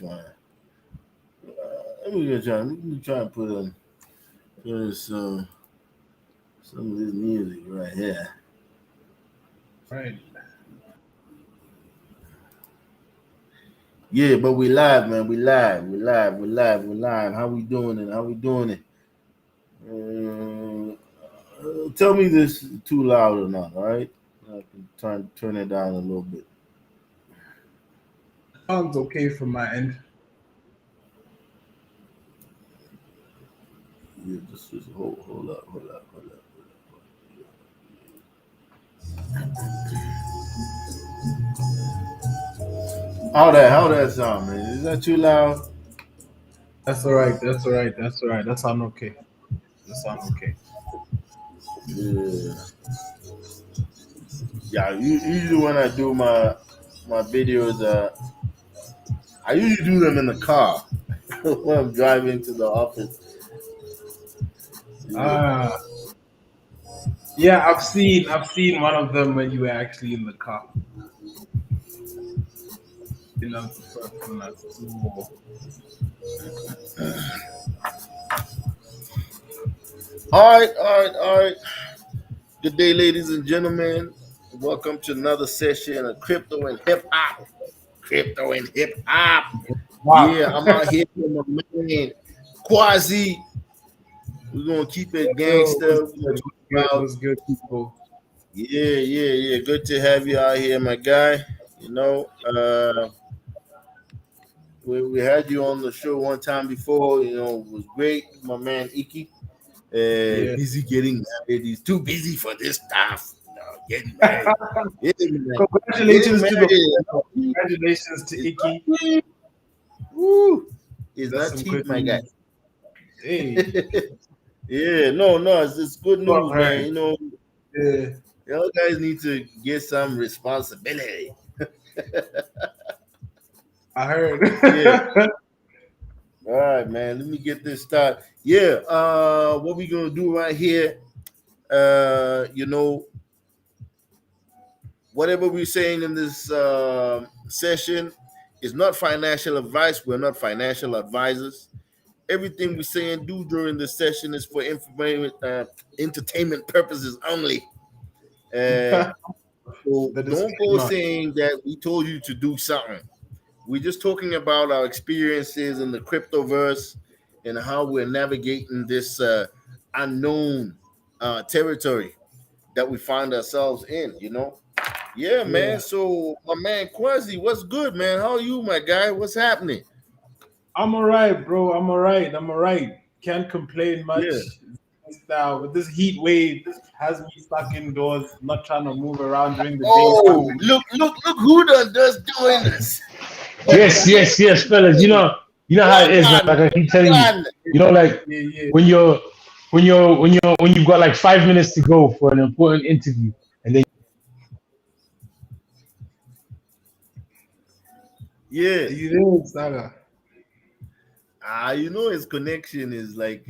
try. Let me try and put on some of this music right here. Right. Yeah, but we live, man. We live. How we doing it? How we doing it? Tell me this is too loud or not, all right? I can turn it down a little bit. Sounds okay from my end. Yeah, just hold up. How that sound, man? Is that too loud? That's all right. That's all right. That's all right. That sound okay. That sound okay. Yeah. Yeah, usually when I do my videos, I usually do them in the car when I'm driving to the office. Yeah. Ah, yeah. I've seen one of them when you were actually in the car. That's the first one I saw. All right. Good day, ladies and gentlemen. Welcome to another session of Crypto and Hip Hop. Crypto and Hip Hop. Wow. Yeah, I'm out here with my man Quasi. We're gonna keep it Yo, gangster. We're gonna talk about what's good, people? yeah. Good to have you out here, my guy. You know, we had you on the show one time before. You know, it was great. My man Iki. Yeah. Busy getting married. He's too busy for this stuff. No, getting married. Getting married. Congratulations to the Getting congratulations to Iki. married. Woo. It's That's not some cheap, good my guy. news. Hey, Yeah, no, it's good well news, man. heard. You know, Yeah, y'all guys need to get some responsibility. I heard. Yeah. All right, man. Let me get this started. Yeah. What we gonna do right here? You know, whatever we're saying in this session is not financial advice. We're not financial advisors. Everything we say and do during this session is for information, entertainment purposes only. Uh, so The don't go disclaimer. saying that we told you to do something. We're just talking about our experiences in the cryptoverse and how we're navigating this unknown territory that we find ourselves in. You know. Yeah, man. Yeah, So my man Quasi, what's good, man? How are you, my guy? What's happening? I'm all right, bro. I'm all right. I'm all right. Can't complain Yeah. much. Now, with this heat wave, has me stuck indoors, not trying to move around during the Oh, daytime. look who done just doing this. Yes, fellas. You know how it is, man. Like I keep telling you, Wagwan. like Yeah, yeah. when you've got like 5 minutes to go for an important interview, and then Yeah. You did, Saga. You know his connection is like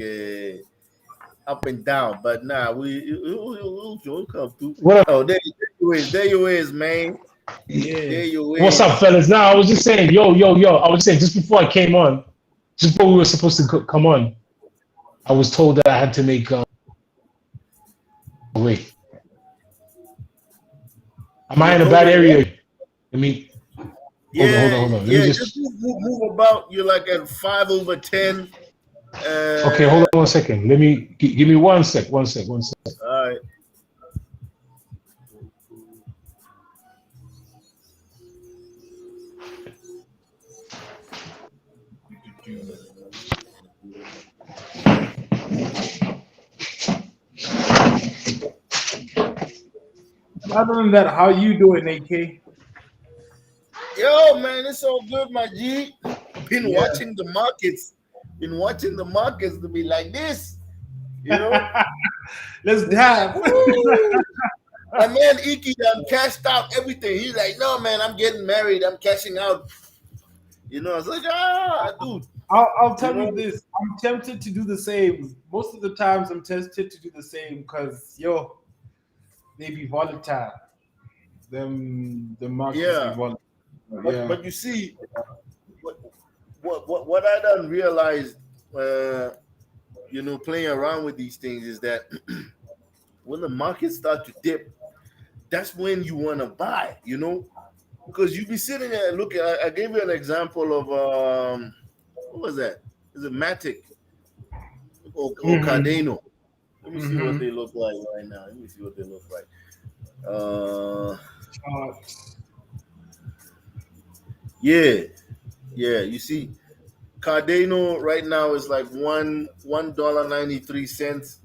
up and down, but nah, we'll come through. what up? Oh, there you is, man. Yeah. There you What's is. up, fellas? Now I was just saying, yo. I was saying just before I came on, just before we were supposed to come on, I was told that I had to make. Wait, am I You're in a told bad to what? area? I mean, Yeah, hold on. Let me yeah. Just just. move about. You're like at 5/10. Okay, hold on 1 second. Let me give me 1 sec. One sec. All right. Other than that, how you doing, AK? Yo, man, it's all good, my G. Been Yeah. watching the markets. Been watching the markets to be like this. You know? Let's dive. Woo! My man Iki done cashed out everything. He's like, no, man, I'm getting married. I'm cashing out. You know, I was like, dude. I'll You tell you know? this. I'm tempted to do the same. Most of the times, I'm tempted to do the same because they be volatile. The markets be Yeah. volatile. But Yeah. but you see, what I done realized, uh, playing around with these things is that when the market start to dip, that's when you want to buy. Because you be sitting there looking. I gave you an example of what was that? Is it Matic or Mm-hmm. Cardano? Let me see what Mm-hmm. they look like right now. Let me see what they look like. Uh, Charts. yeah, yeah. You see, Cardano right now is like $1 $1.93,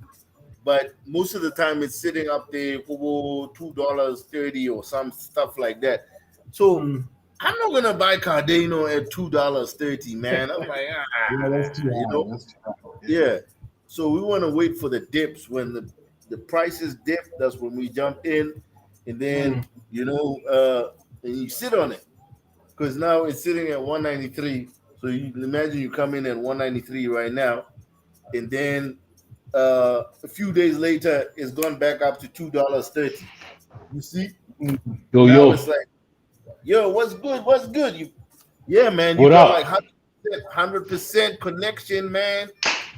but most of the time it's sitting up there for $2.30 or some stuff like that. So Mm. I'm not gonna buy Cardano at $2.30, man. I'm like, Yeah, that's too you high. know, That's too high. Yeah. yeah. So we want to wait for the dips when the prices dip. That's when we jump in, and then Mm. and you sit on it because now it's sitting at 193. So you imagine you come in at 193 right now, and then a few days later it's gone back up to $2.30. You see, Mm. Yo, now yo, it's like, yo, what's good? What's good? Yeah, man, you what got like up? 100% connection, man.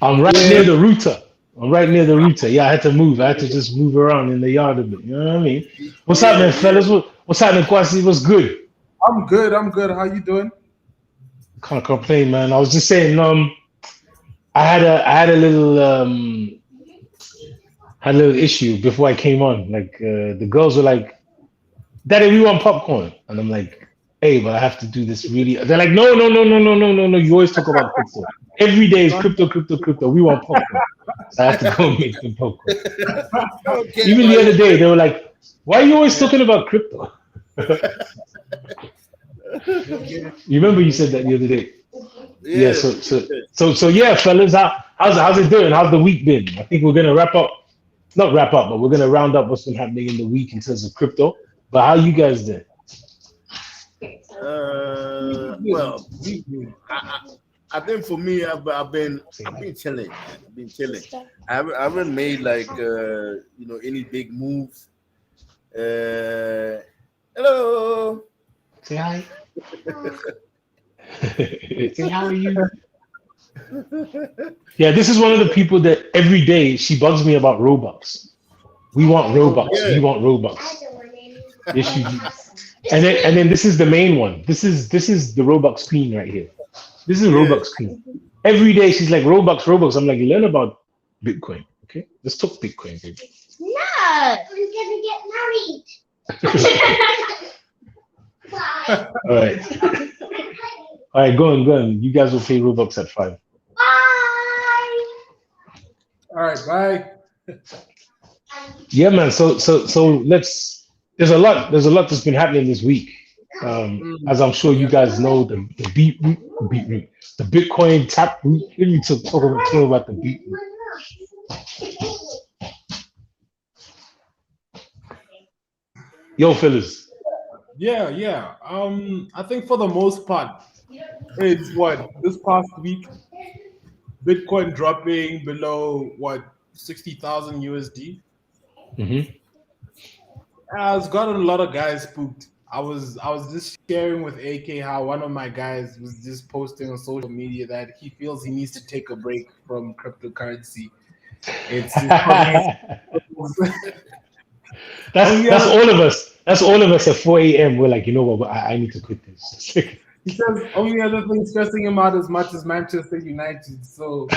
I'm right Yeah. near the router. I'm right near the router. Yeah, I had to move. I had to just move around in the yard a bit. You know what I mean? What's Yeah, happening, yeah. fellas? What's happening, Kwasi? What's good? I'm good. I'm good. How you doing? Can't complain, man. I was just saying, I had a little issue before I came on. Like the girls were like, "Daddy, we want popcorn," and I'm like, "Hey, but I have to do this really." They're like, "No, no, no, no, no, no, no, no. You always talk about crypto. Every day is crypto, crypto, crypto. We want popcorn." So I had to go and make them popcorn. Don't care Even about the your other day, crypto. they were like, "Why are you always Yeah. talking about crypto?" Just getting You remember you said that the other day? Yeah. Yeah, So yeah, fellas, how's it doing? How's the week been? I think we're gonna wrap up. Not wrap up, but we're gonna round up what's been happening in the week in terms of crypto. But how you guys doing? well, we good. I think for me, I've been chilling, man. I've been chilling. I haven't made like any big moves. Hello. Say hi. Say how are you? Yeah, this is one of the people that every day she bugs me about Robux. We want Oh, Robux. Yeah. We want Robux. Yes, you do. And then this is the main one. This is the Robux queen right here. This is Yeah. Robux queen. Every day she's like Robux, Robux. I'm like, learn about Bitcoin. Okay, let's talk Bitcoin, baby. No, I'm gonna get married. All right, all right, go on, go on. You guys will pay Robux at 5. Bye. all right. Bye. Yeah, man. So let's. There's a lot that's been happening this week. Mm. As I'm sure you Yeah. guys know, the beetroot, the Bitcoin tap root. We need to talk about the beetroot. Yo, fellas. Yeah. Yeah. I think for the most part, it's what this past week, Bitcoin dropping below what 60,000 USD Hmm. has gotten a lot of guys spooked. I was just sharing with AK how one of my guys was just posting on social media that he feels he needs to take a break from cryptocurrency. It's probably only That's other all of us. That's all of us at 4 a.m. We're like, you know what? I need to quit this. he says only other thing stressing him out as much as Manchester United. So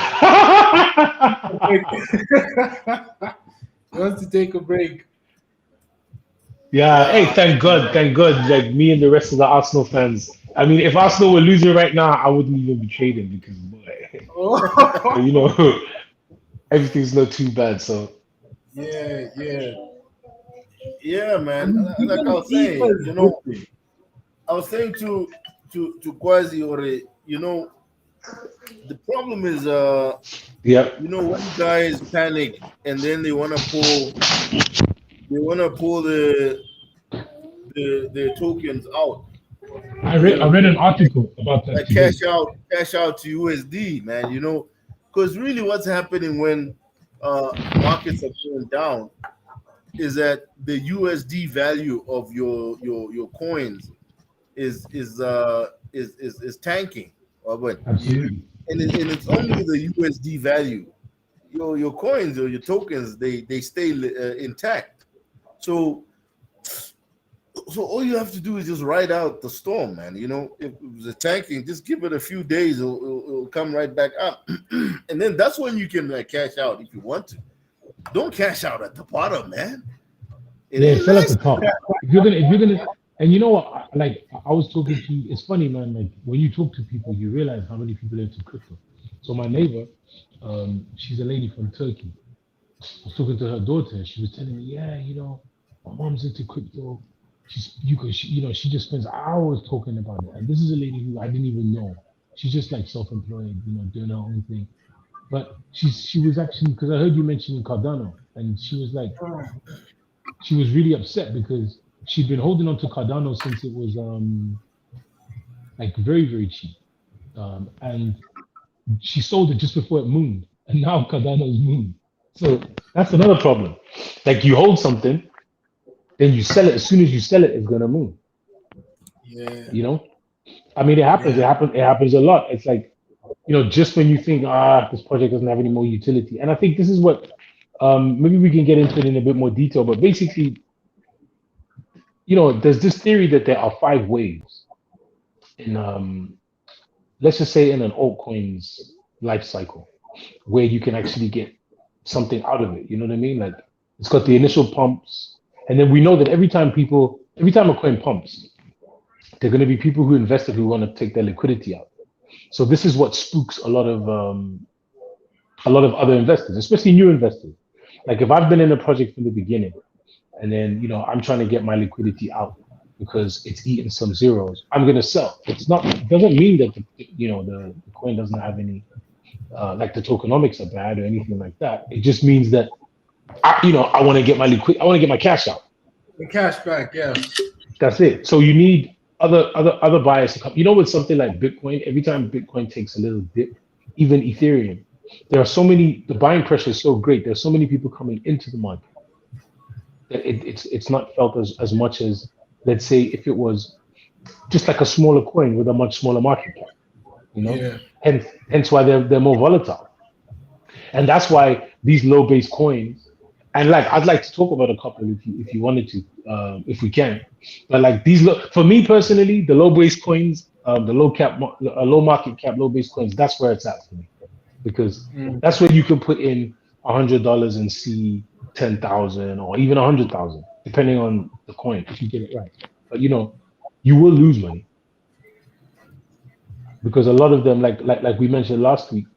he wants to take a break. Yeah, hey, Wow. thank God, thank God. Like me and the rest of the Arsenal fans. I mean, if Arsenal were losing right now, I wouldn't even be trading because, boy, Oh, you know, everything's not too bad. So yeah, yeah. Yeah, I man. mean, Like I even was FIFA saying, is dipping. I was saying to Quasi or the problem is yeah, when guys panic and then they wanna pull the tokens out. I read an article about that Like today. cash out to USD, man. Because really what's happening when markets are going down is that the USD value of your coins is tanking. But Absolutely. and it's only the USD value. Your coins or your tokens they stay intact. So all you have to do is just ride out the storm, man. If it was a tanking, just give it a few days, it'll come right back up, and then that's when you can cash out if you want to. Don't cash out at the bottom, man. It Yeah, ain't sell at nice. the top. If you're gonna, and you know what? Like I was talking to. It's funny, man. Like when you talk to people, you realize how many people are into crypto. So my neighbor, she's a lady from Turkey. I was talking to her daughter, and she was telling me, yeah, my mom's into crypto. She just spends hours talking about it. And this is a lady who I didn't even know. She's just like self-employed, doing her own thing. But she was actually, because I heard you mentioning Cardano, and she was like, she was really upset because she'd been holding on to Cardano since it was like very, very cheap. And she sold it just before it mooned, and now Cardano's mooned. So that's another problem. Like you hold something, then you sell it. As soon as you sell it, it's gonna moon. Yeah. You know, I mean, it happens. It Yeah. happens. It happens a lot. It's like, just when you think, this project doesn't have any more utility, and I think this is what, maybe we can get into it in a bit more detail. But basically, there's this theory that there are 5 waves in, let's just say, in an altcoin's life cycle, where you can actually get something out of it. You know what I mean? Like it's got the initial pumps, and then we know that every time a coin pumps, there are going to be people who invested who want to take their liquidity out. So this is what spooks a lot of other investors, especially new investors. Like if I've been in a project from the beginning, and then I'm trying to get my liquidity out because it's eating some zeros, I'm going to sell. It doesn't mean that the coin doesn't have any, like the tokenomics are bad or anything like that. It just means that I want to get I want to get my cash out. The cash back, yeah. That's it. So you need other buyers to come. With something like Bitcoin, every time Bitcoin takes a little dip, even Ethereum, there are so many. The buying pressure is so great. There's so many people coming into the market that it's not felt as much as, let's say, if it was just like a smaller coin with a much smaller market cap. Yeah. Hence why they're more volatile, and that's why these low base coins. And like I'd like to talk about a couple if you wanted to, if we can. But like for me personally, the low base coins, the low market cap, low base coins, that's where it's at for me, because that's where you can put in $100 and see 10,000 or even 100,000, depending on the coin if you get it right. But you will lose money because a lot of them, like we mentioned last week.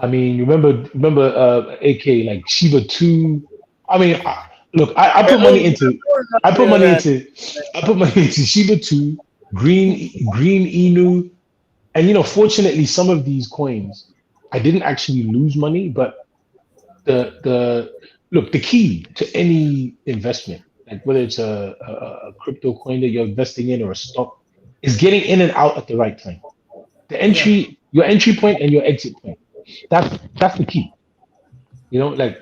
I mean, you remember AK, like Shiba 2. I mean, look, I put money into Shiba 2, Green Inu, and fortunately some of these coins I didn't actually lose money, but the key to any investment, like whether it's a crypto coin that you're investing in or a stock, is getting in and out at the right time. Your entry point and your exit point. That's the key. Like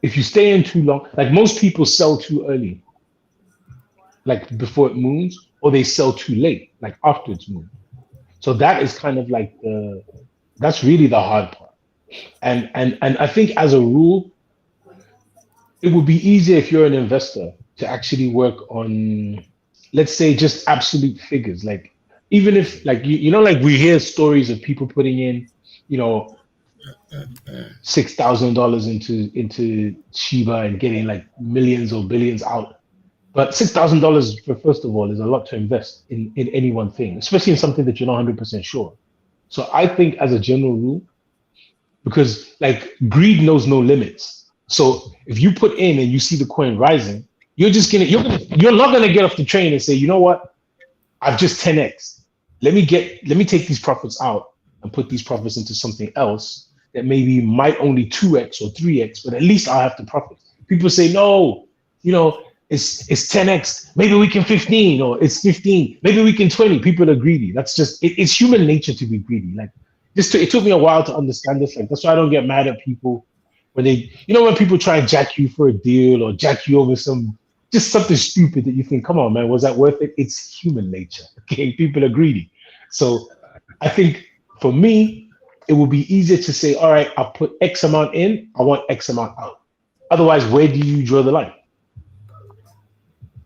if you stay in too long, like most people sell too early, like before it moons, or they sell too late, like after it's moon. So that is kind of like that's really the hard part. And I think as a rule, it would be easier if you're an investor to actually work on, let's say, just absolute figures. Like even if like like we hear stories of people putting in, $6,000 into Shiba and getting like millions or billions out. But $6,000, first of all, is a lot to invest in any one thing, especially in something that you're not 100% sure. So I think as a general rule, because like greed knows no limits. So if you put in and you see the coin rising, you're not gonna get off the train and say, you know what, I've just 10x. Let me take these profits out and put these profits into something else that maybe might only 2x or 3x, but at least I'll have the profit. People say, no, it's 10x. Maybe we can 15, or it's 15. Maybe we can 20. People are greedy. That's just it's human nature to be greedy. Like it took me a while to understand this. Like that's why I don't get mad at people when when people try and jack you for a deal or jack you over just something stupid that you think, come on, man, was that worth it? It's human nature. Okay, people are greedy. So I think for me, it would be easier to say, all right, I'll put X amount in, I want X amount out. Otherwise, where do you draw the line?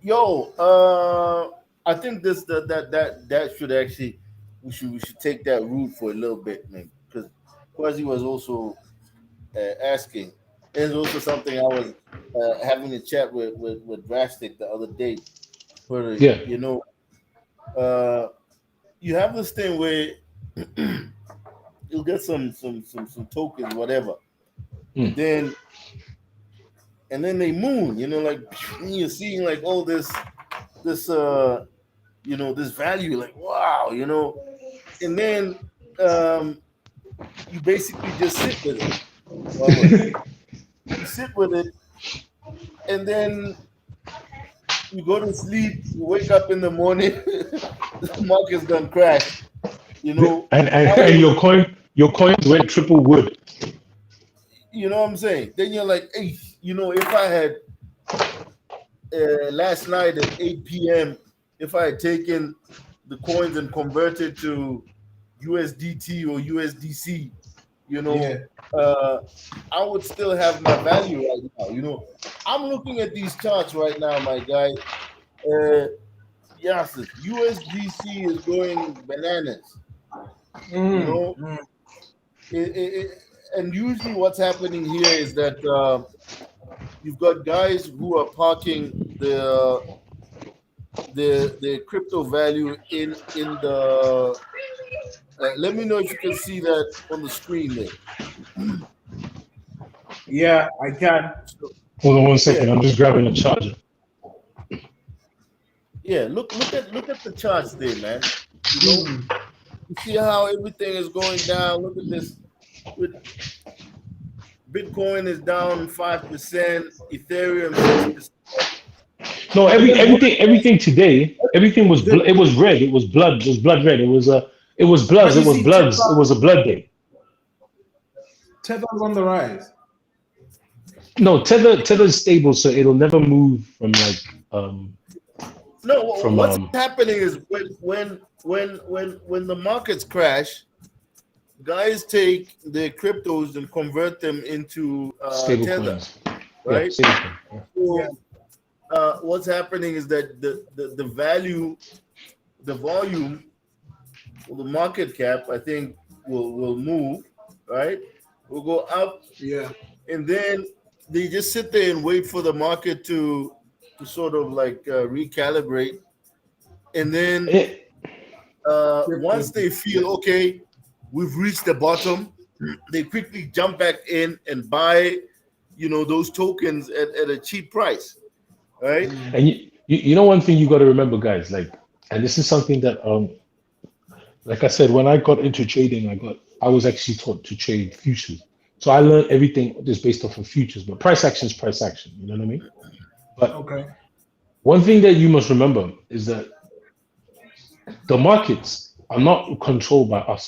Yo, I think that should actually we should take that route for a little bit, man, because Quasi was also asking. There's also something I was having a chat with Drastic the other day, where Yeah. uh, you have this thing where you'll get some tokens, whatever, Mm. then and then they moon, like you're seeing like all this this value, like wow, and then you basically just sit with it. You sit with it, and then you go to sleep, you wake up in the morning, the market's gonna crash. And your coins went triple wood. You know what I'm saying? Then you're like, hey, if I had last night at 8 p.m., if I had taken the coins and converted to USDT or USDC, I would still have my value right now. I'm looking at these charts right now, my guy. Yes, USDC is going bananas. And usually what's happening here is that you've got guys who are parking the crypto value in the. Let me know if you can see that on the screen there. Yeah, I can. Hold on 1 second. I'm just grabbing a charger. Yeah, look at the charts there, man. You see how everything is going down. Look at this. Bitcoin is down 5%, Ethereum 6%. No, everything today, everything was it was red. It was blood. It was blood red. It was bloods. It was bloods. It was a blood day. Tether's on the rise. No, Tether's stable, so it'll never move from like No, what's happening is when the markets crash, guys take their cryptos and convert them into stable Tether, coins, right? Yeah, So, what's happening is that the value, the volume, or the market cap, I think will move, right? Will go up, and then they just sit there and wait for the market to sort of like recalibrate, and then once they feel okay, we've reached the bottom, they quickly jump back in and buy, those tokens at a cheap price, right? And you know one thing you got to remember, guys, like, and this is something that like I said, when I got into trading, I was actually taught to trade futures. So I learned everything just based off of futures, but price action is price action. You know what I mean? But one thing that you must remember is that the markets are not controlled by us.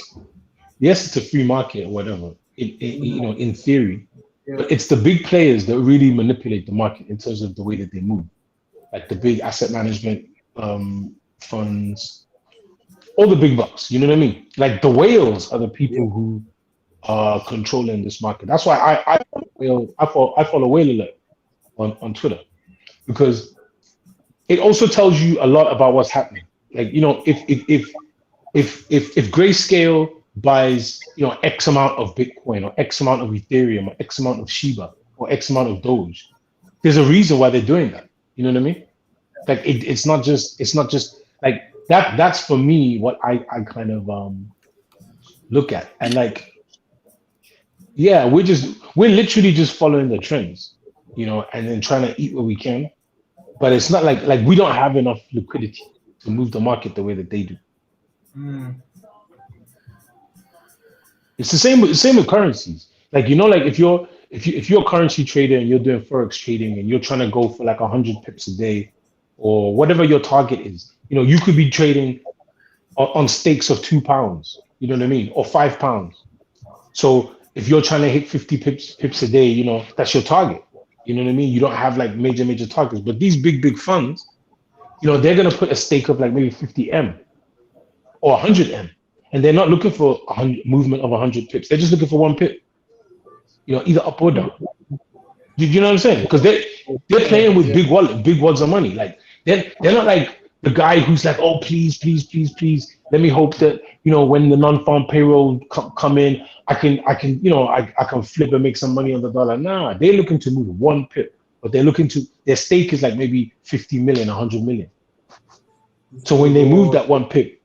Yes, it's a free market or whatever, in theory, but it's the big players that really manipulate the market in terms of the way that they move, like the big asset management funds, all the big bucks. You know what I mean? Like the whales are the people who are controlling this market. That's why I follow Whale Alert on Twitter, because it also tells you a lot about what's happening. Like, if Grayscale buys X amount of Bitcoin or X amount of Ethereum or X amount of Shiba or X amount of Doge, there's a reason why they're doing that. You know what I mean? Like it's not just like that. That's for me what I kind of look at, and like, yeah, we're literally just following the trends, and then trying to eat what we can. But it's not like we don't have enough liquidity to move the market the way that they do. It's the same with currencies. Like, like if you're a currency trader and you're doing forex trading and you're trying to go for like 100 pips a day or whatever your target is, you could be trading on stakes of £2. You know what I mean, or £5. So if you're trying to hit 50 pips a day, that's your target. You know what I mean? You don't have like major targets, but these big funds, they're gonna put a stake of like maybe 50M or 100M, and they're not looking for movement of 100 pips. They're just looking for one pip, either up or down. You know what I'm saying? Because they're playing with big wads of money. Like they're not like the guy who's like, oh please, please, please, please. Let me hope that when the non-farm payroll come in, I can I can flip and make some money on the dollar. Nah, they're looking to move one pip, but their stake is like maybe 50 million, 100 million. So when they move that one pip,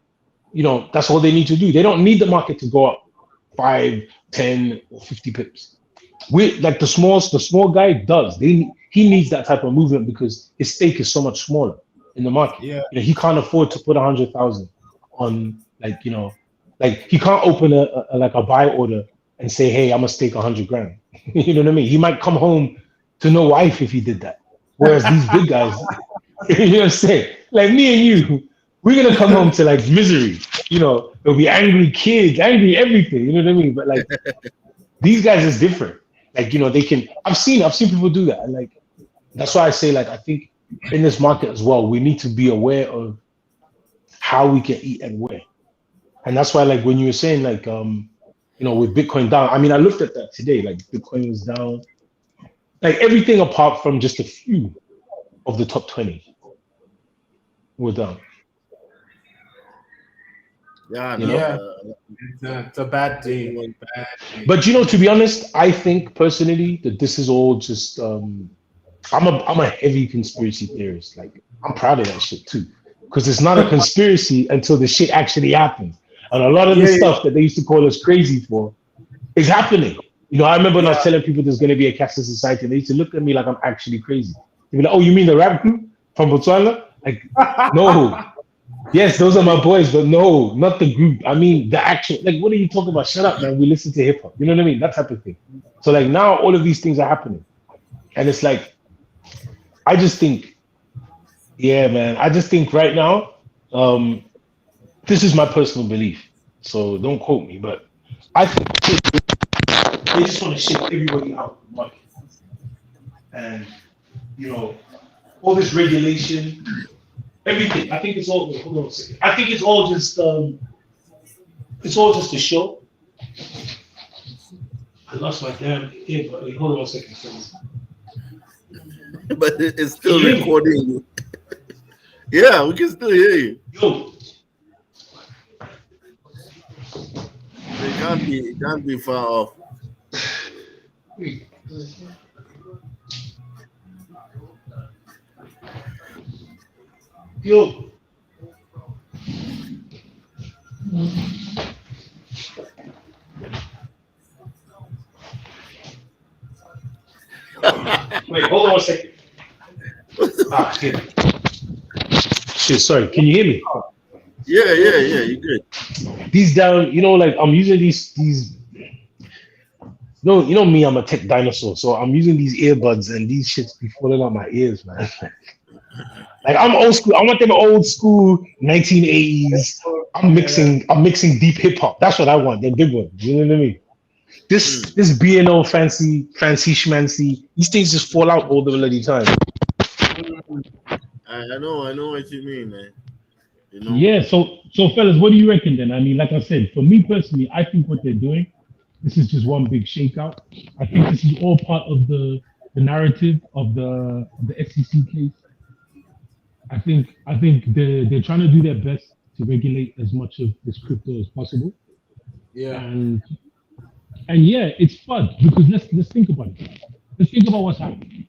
that's all they need to do. They don't need the market to go up 5, 10, or 50 pips. We like the small guy does. He needs that type of movement because his stake is so much smaller in the market. Yeah. He can't afford to put 100,000 on like he can't open a buy order and say, hey, I'm gonna stake 100 grand. You know what I mean? He might come home to no wife if he did that. Whereas these big guys, you know what I'm saying? Like me and you, we're gonna come home to like misery. There'll be angry kids, angry everything. You know what I mean? But like these guys is different. Like they can. I've seen people do that. And like that's why I say like I think in this market as well, we need to be aware of how we can eat and where. And that's why like when you were saying like with Bitcoin down, I mean I looked at that today. Like Bitcoin was down, like everything apart from just a few of the top 20 were down. Yeah, It's a bad day. But to be honest, I think personally that this is all just I'm a heavy conspiracy theorist. Like I'm proud of that shit too. Because it's not a conspiracy until the shit actually happens. And a lot of the stuff that they used to call us crazy for is happening. I remember when I was telling people there's gonna be a cashless society, and they used to look at me like I'm actually crazy. They'd be like, oh, you mean the rap group from Botswana? Like, no. Yes, those are my boys, but no, not the group. I mean, the actual, like, what are you talking about? Shut up, man. We listen to hip hop. You know what I mean? That type of thing. So, like, now all of these things are happening. And it's like, I just think, yeah, man. I just think right now, this is my personal belief. So don't quote me, but I think they just want to shake everybody out of the market. And, all this regulation, everything. I think it's all. Hold on a second. I think it's all just. It's all just a show. I lost my damn earbud. Hold on a second, please. But it's still recording you. Yeah, we can still hear you. Yo. It can't be far off. Yo. Wait, hold on a second. Shit, sorry. Can you hear me? Yeah, you're good. These down, like I'm using these. No, me, I'm a tech dinosaur, so I'm using these earbuds, and these shits be falling out my ears, man. Like I'm old school. I want them old school 1980s. I'm mixing deep hip hop. That's what I want. The big ones. You know what I mean? This B&O fancy schmancy. These things just fall out all the bloody time. I know what you mean, man. Yeah. So fellas, what do you reckon then? I mean, like I said, for me personally, I think what they're doing, this is just one big shakeout. I think this is all part of the narrative of the SEC case. I think they're trying to do their best to regulate as much of this crypto as possible. Yeah. And yeah, it's fun because let's think about it. Let's think about what's happening.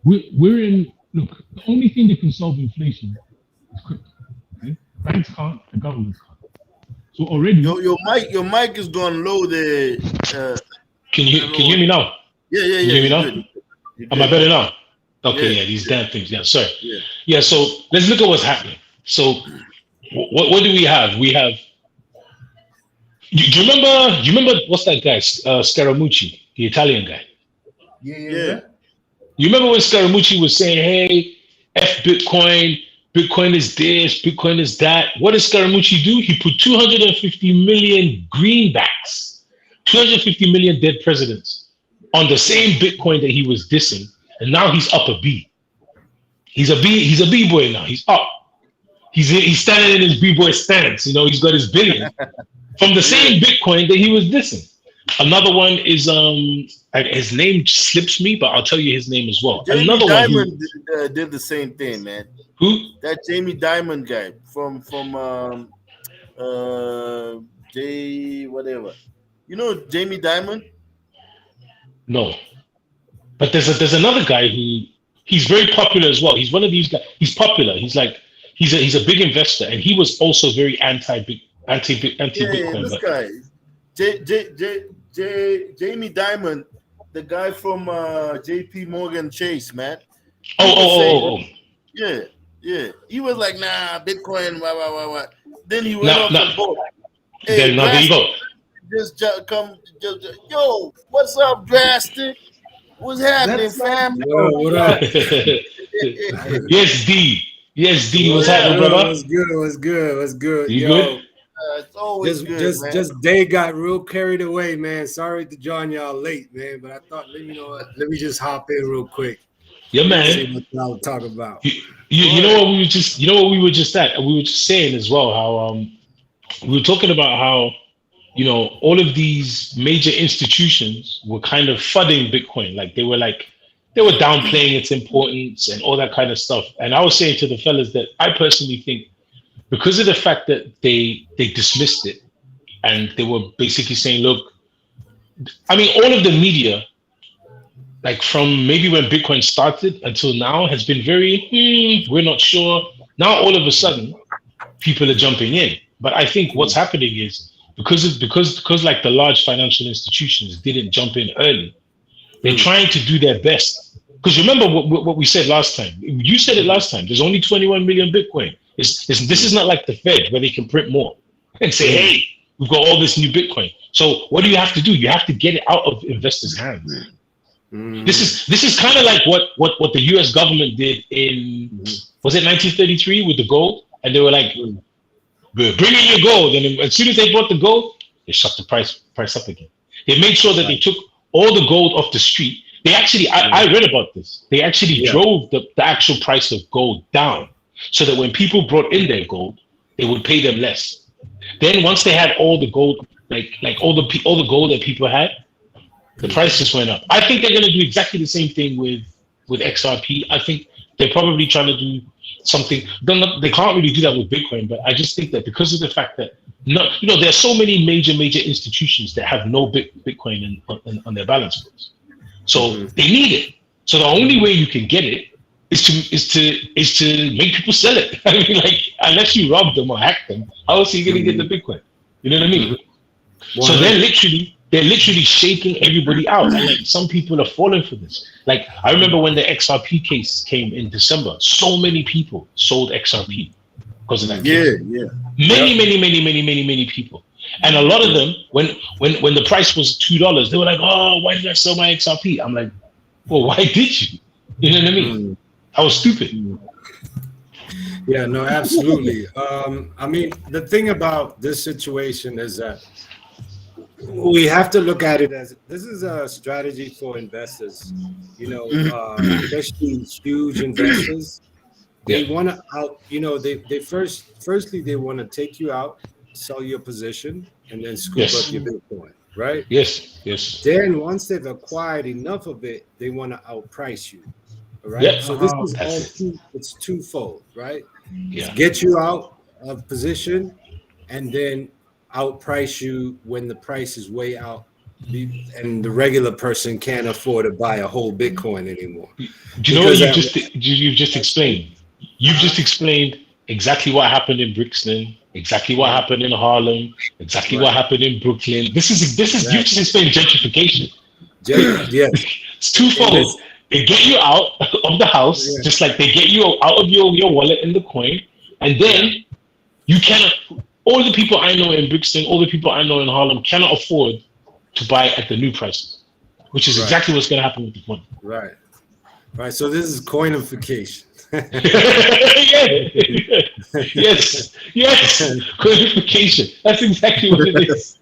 We're in look, the only thing that can solve inflation is crypto. Okay? Banks can't, the government can't. So already your mic is gone low there. Can you hear me now? Yeah. Can you hear me now? Am I better now? Okay, Yeah, these damn things. Yeah, sorry. Yeah. Yeah, so let's look at what's happening. So what do we have? We have do you remember what's that guy? Scaramucci, the Italian guy. Yeah. You remember when Scaramucci was saying, hey, F Bitcoin, Bitcoin is this, Bitcoin is that. What did Scaramucci do? He put 250 million greenbacks, 250 million dead presidents on the same Bitcoin that he was dissing. And now he's up a B. He's a B boy now. He's up. he's standing in his b-boy stance. He's got his billion from the same Bitcoin that he was dissing. Another one is his name slips me, but I'll tell you his name as well. Jamie Another Dimon one did the same thing, man. who That Jamie Dimon guy from J whatever. You know Jamie Dimon? no, but there's another guy who he's very popular as well. He's one of these guys. He's popular. He's a big investor, and he was also very anti Bitcoin. This guy, Jamie Dimon, the guy from J.P. Morgan Chase, man. Oh. Yeah. He was like, nah, Bitcoin, what. Then he went off the boat. Hey, there you go. Just yo, what's up, Drastic? What's happening, fam? Yo, what up? Yes, D. What's happening, brother? What's good? You Yo, good? It's always good, man. Just Day got real carried away, man. Sorry to join y'all late, man, but I thought, let me just hop in real quick. Yeah, man. See what y'all talk about. You know what we were just at? We were just saying as well how we were talking about how all of these major institutions were kind of fudding Bitcoin, like they were downplaying its importance and all that kind of stuff. And I was saying to the fellas that I personally think because of the fact that they dismissed it and they were basically saying, look, I mean, all of the media, like from maybe when Bitcoin started until now, has been very, we're not sure. Now, all of a sudden, people are jumping in. But I think what's happening is because like the large financial institutions didn't jump in early, they're trying to do their best. Because remember what we said last time. You said it last time. There's only 21 million Bitcoin. This is not like the Fed where they can print more and say, hey, we've got all this new Bitcoin. So what do you have to do? You have to get it out of investors' hands. This is kind of like what the U.S. government did in, was it 1933 with the gold? And they were like, bring in your gold. And as soon as they bought the gold, they shut the price up again. They made sure that they took all the gold off the street. They actually, I read about this. They actually drove the actual price of gold down so that when people brought in their gold, they would pay them less. Then once they had all the gold, like all the gold that people had, the price just went up. I think they're going to do exactly the same thing with XRP. I think they're probably trying to do something. They can't really do that with Bitcoin, but I just think that because of the fact that there are so many major institutions that have no Bitcoin on their balance books, so they need it. So the only way you can get it is to make people sell it. I mean, like unless you rob them or hack them, how else are you going to get the Bitcoin? You know what I mean? So they're literally shaking everybody out, and like some people are falling for this. Like I remember when the XRP case came in December, so many people sold XRP because of that case. Many people, and a lot of them when the price was $2, they were like, "Oh, why did I sell my XRP?" I'm like, "Well, why did you?" You know what I mean? I was stupid. Yeah, no, absolutely. I mean, the thing about this situation is that we have to look at it as this is a strategy for investors, especially huge investors. They want to firstly they want to take you out, sell your position, and then scoop up your Bitcoin, right? Yes. Then once they've acquired enough of it, they want to outprice you. All right. So this is it's twofold, right? Yeah. Get you out of position and then outprice you when the price is way out and the regular person can't afford to buy a whole Bitcoin anymore. Do you know what you've just explained? You've just explained exactly what happened in Brixton, exactly what happened in Harlem, exactly what happened in Brooklyn. This is you just explained gentrification. Yes. It's twofold. They get you out of the house, just like they get you out of your wallet and the coin, and then you cannot. All the people I know in Brixton, all the people I know in Harlem cannot afford to buy at the new prices, which is exactly what's going to happen with the coin. Right. So this is coinification. Yes, coinification. That's exactly what it is.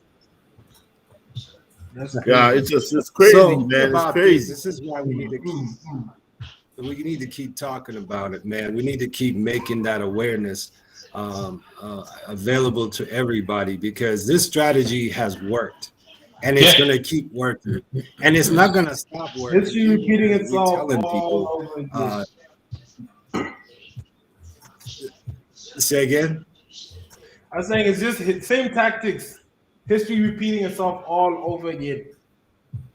It's crazy, man. It's crazy. This is why we need to keep we need to keep talking about it, man. We need to keep making that awareness available to everybody, because this strategy has worked and it's Yeah. going to keep working, and it's not going to stop working. History repeating We itself telling all people, over again. say again. I'm saying it's just same tactics. History repeating itself all over again.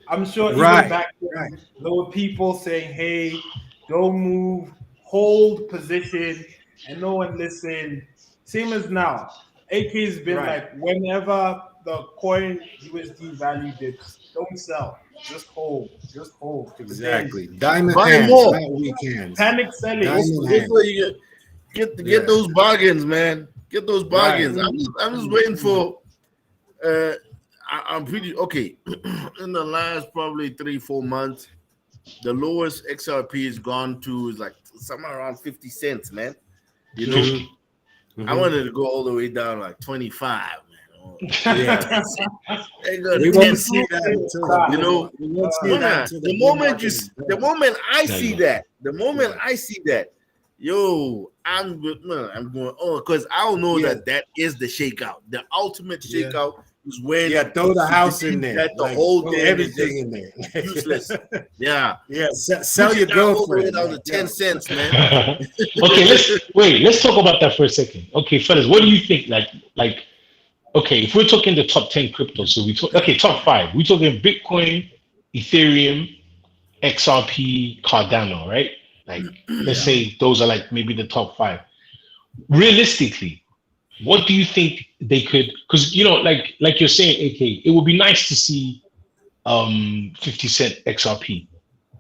I'm sure even Right, back right. then, there were people saying, hey, don't move, hold position, and no one listened. Same as now. AK's been Right. like, whenever the coin USD value dips, don't sell. Just hold. Just hold. But then Exactly. Diamond Buy hands, more. not weak hands. panic selling. This, Diamond this hands. way you get Yeah. those bargains, man. Get those Right. bargains. I'm just waiting for. I'm pretty okay. In the last probably 3-4 months, the lowest XRP has gone to is like somewhere around 50 cents, man. You know, Mhm. I wanted to go all the way down like 25, man. Yeah. Ain't gonna We 10 won't see cents. that until You know, we won't see When that I- until the bull moment market you, is the done. moment I Yeah, see yeah. that, the moment Yeah. I see that, yo, I'm going, oh, because I don't know Yeah. that is the shakeout. The ultimate Yeah. shakeout is when Yeah, throw the you house in believe there. that the Like, whole throw thing is everything just in there. useless. Yeah, Yeah, sell push your it down all the way girlfriend. down to Like, 10 yo. cents, man. Okay, let's talk about that for a second. Okay, fellas, what do you think? Like, okay, if we're talking the top 10 cryptos, so top five. We're talking Bitcoin, Ethereum, XRP, Cardano, right? Like, let's Yeah. say those are like maybe the top five. Realistically, what do you think they could? Because like you're saying, AK, it would be nice to see 50 cent XRP,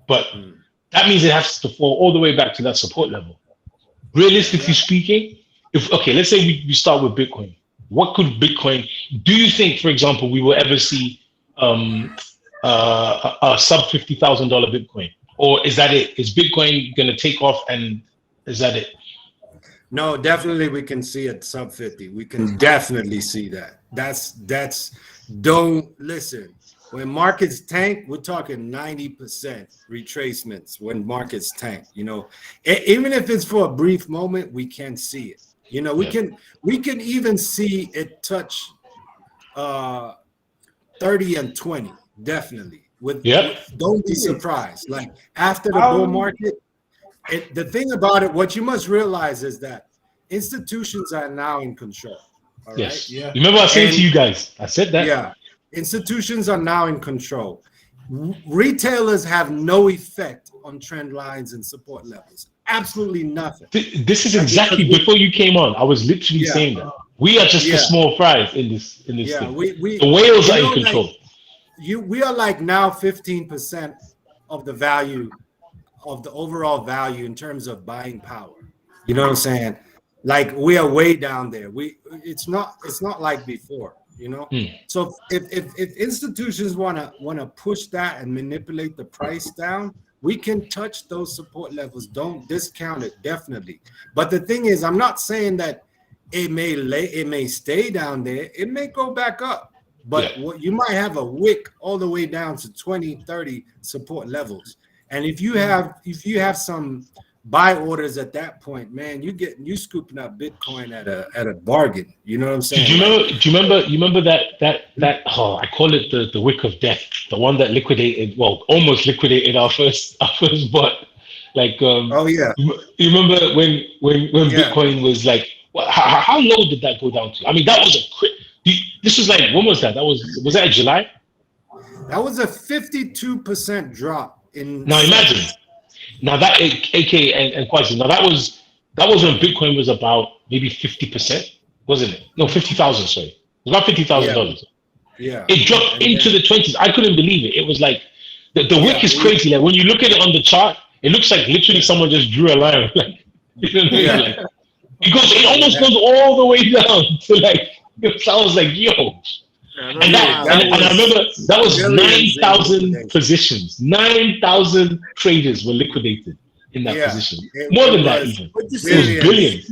but Mm. that means it has to fall all the way back to that support level. Realistically Yeah. speaking, if okay, let's say we start with Bitcoin. What could Bitcoin? Do you think, for example, we will ever see a sub $50,000 Bitcoin, or is that it? Is Bitcoin going to take off, and is that it? No, definitely we can see it sub 50. We can definitely see that. Don't listen. When markets tank, we're talking 90% retracements when markets tank. Even if it's for a brief moment, we can see it. We can even see it touch 30 and 20, definitely. Yep. Don't be surprised. Like after the bull market, the thing about it, what you must realize is that institutions are now in control. All right. Yes. Yeah. You remember I said to you guys, I said that. Yeah. Institutions are now in control. Retailers have no effect on trend lines and support levels. Absolutely nothing. This is exactly before you came on. I was literally saying that we are just the small fries in this thing. The whales are in control. We are like now 15% of the value of the overall value in terms of buying power. You know what I'm saying? Like we are way down there. It's not like before. So if institutions want to push that and manipulate the price down, we can touch those support levels. Don't discount it, definitely. But the thing is, I'm not saying that it may stay down there. It may go back up. But what you might have a wick all the way down to 20, 30 support levels. And if you have some buy orders at that point, man, you scooping up Bitcoin at a bargain. You know what I'm saying? Do you remember that I call it the wick of death, the one that almost liquidated our first bot. Like oh yeah. You remember when Bitcoin was like how low did that go down to? I mean, that was this was like, when was that? Was that in July? That was a 52% drop in. Now imagine. Now that AK and Quasi. Now that was when Bitcoin was about maybe 50%, wasn't it? No, 50,000. Sorry, it was about $50,000. Yeah. It dropped into the 20s. I couldn't believe it. It was like the wick is crazy. Like when you look at it on the chart, it looks like literally someone just drew a line. Like, you know what I mean? Like, it almost goes all the way down to like. I was like, yo. And I remember that was 9,000 positions. 9,000 traders were liquidated in that position. More than that, even. But It was billions.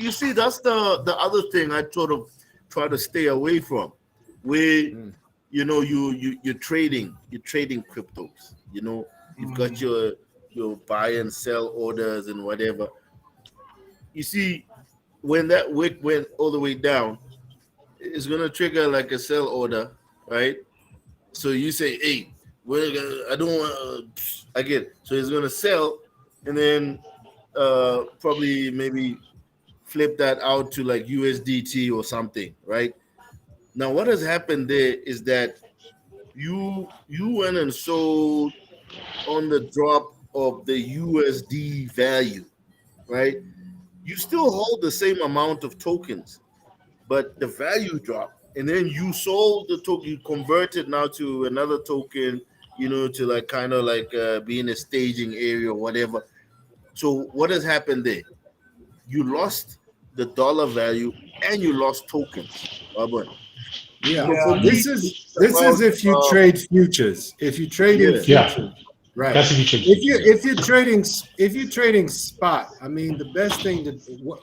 You see, that's the other thing I sort of try to stay away from, where you're trading cryptos. You've got your buy and sell orders and whatever. You see, when that wick went all the way down, it's gonna trigger like a sell order, right? So you say, "Hey, I don't want." I get it. So it's gonna sell, and then probably maybe flip that out to like USDT or something, right? Now, what has happened there is that you went and sold on the drop of the USD value, right? You still hold the same amount of tokens, but the value dropped, and then you sold the token, you converted now to another token, to like kind of like be in a staging area or whatever. So what has happened there? You lost the dollar value and you lost tokens. Yeah, So for me, this it's is if you about, trade futures. If you trade in yeah. futures, right? That's if you check. If you're trading spot, I mean, the best thing to look.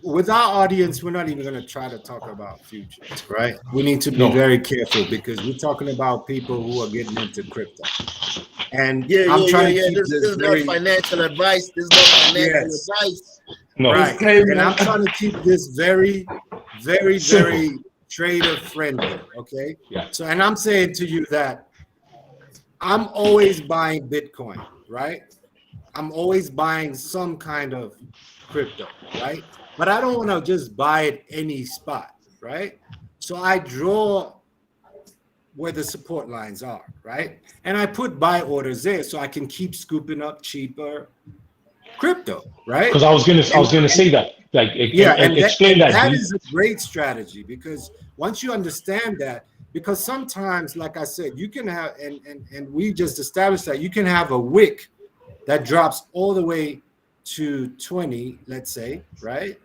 With our audience, we're not even going to try to talk about futures, right? We need to be very careful because we're talking about people who are getting into crypto. And I'm trying to keep This this is very not financial advice. This is not financial advice. No. right. Disclaimer. And I'm trying to keep this very, very, Simple. very trader friendly. Okay. Yeah. So, and I'm saying to you that I'm always buying Bitcoin, right? I'm always buying some kind of crypto, right? But I don't want to just buy it any spot, right? So I draw where the support lines are, right? And I put buy orders there so I can keep scooping up cheaper crypto, right? Because I was gonna say that. Like, explain that. That is a great strategy because once you understand that, because sometimes, like I said, you can have, and we just established that you can have a wick that drops all the way to 20, let's say, right?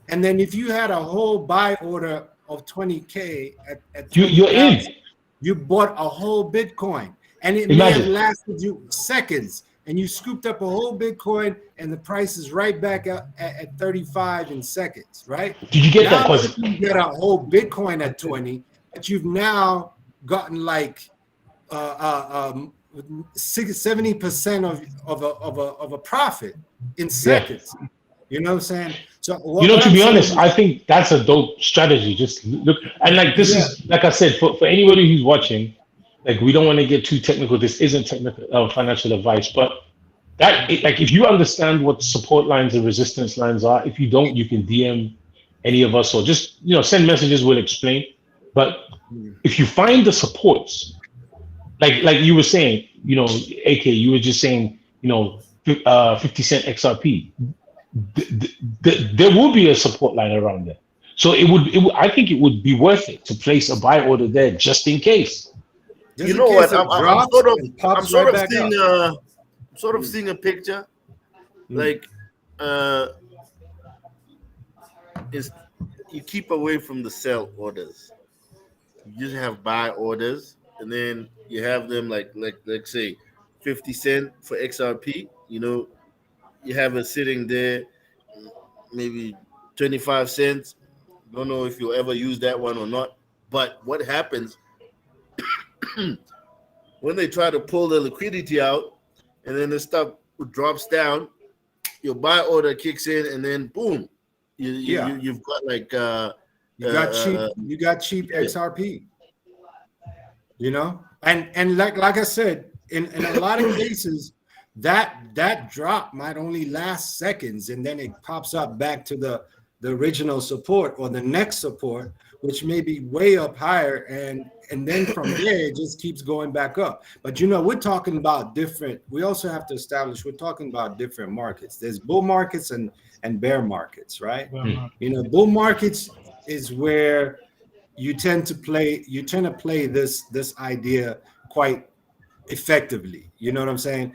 And then if you had a whole buy order of 20K at 20, you're in. You bought a whole Bitcoin, and it Imagine. may have lasted you seconds, and you scooped up a whole Bitcoin, and the price is right back at 35 in seconds, right? Did you get now that? Because you get a whole Bitcoin at 20, but you've now gotten like 70% of a profit in seconds. You know what I'm saying? So to be honest, I think that's a dope strategy. Just look, and like this is, like I said, for anybody who's watching, like we don't want to get too technical. This isn't technical financial advice, but like if you understand what support lines and resistance lines are, if you don't, you can DM any of us or just send messages. We'll explain. But if you find the supports, like you were saying, AK, you were just saying, 50 cent XRP. There will be a support line around there, so I think it would be worth it to place a buy order there just in case. You know what? I'm sort of seeing a picture, like is you keep away from the sell orders. You just have buy orders, and then you have them like let's say 50 cent for XRP. You have it sitting there, maybe 25 cents. Don't know if you'll ever use that one or not. But what happens when they try to pull the liquidity out and then the stuff drops down, your buy order kicks in, and then boom, you've got like you got cheap XRP. And like I said, in a lot of cases, that drop might only last seconds, and then it pops up back to the original support or the next support, which may be way up higher, and then from there it just keeps going back up. But we're talking about different. We also have to establish we're talking about different markets. There's bull markets and bear markets, right? Bull markets is where you tend to play this idea quite effectively. You know what I'm saying?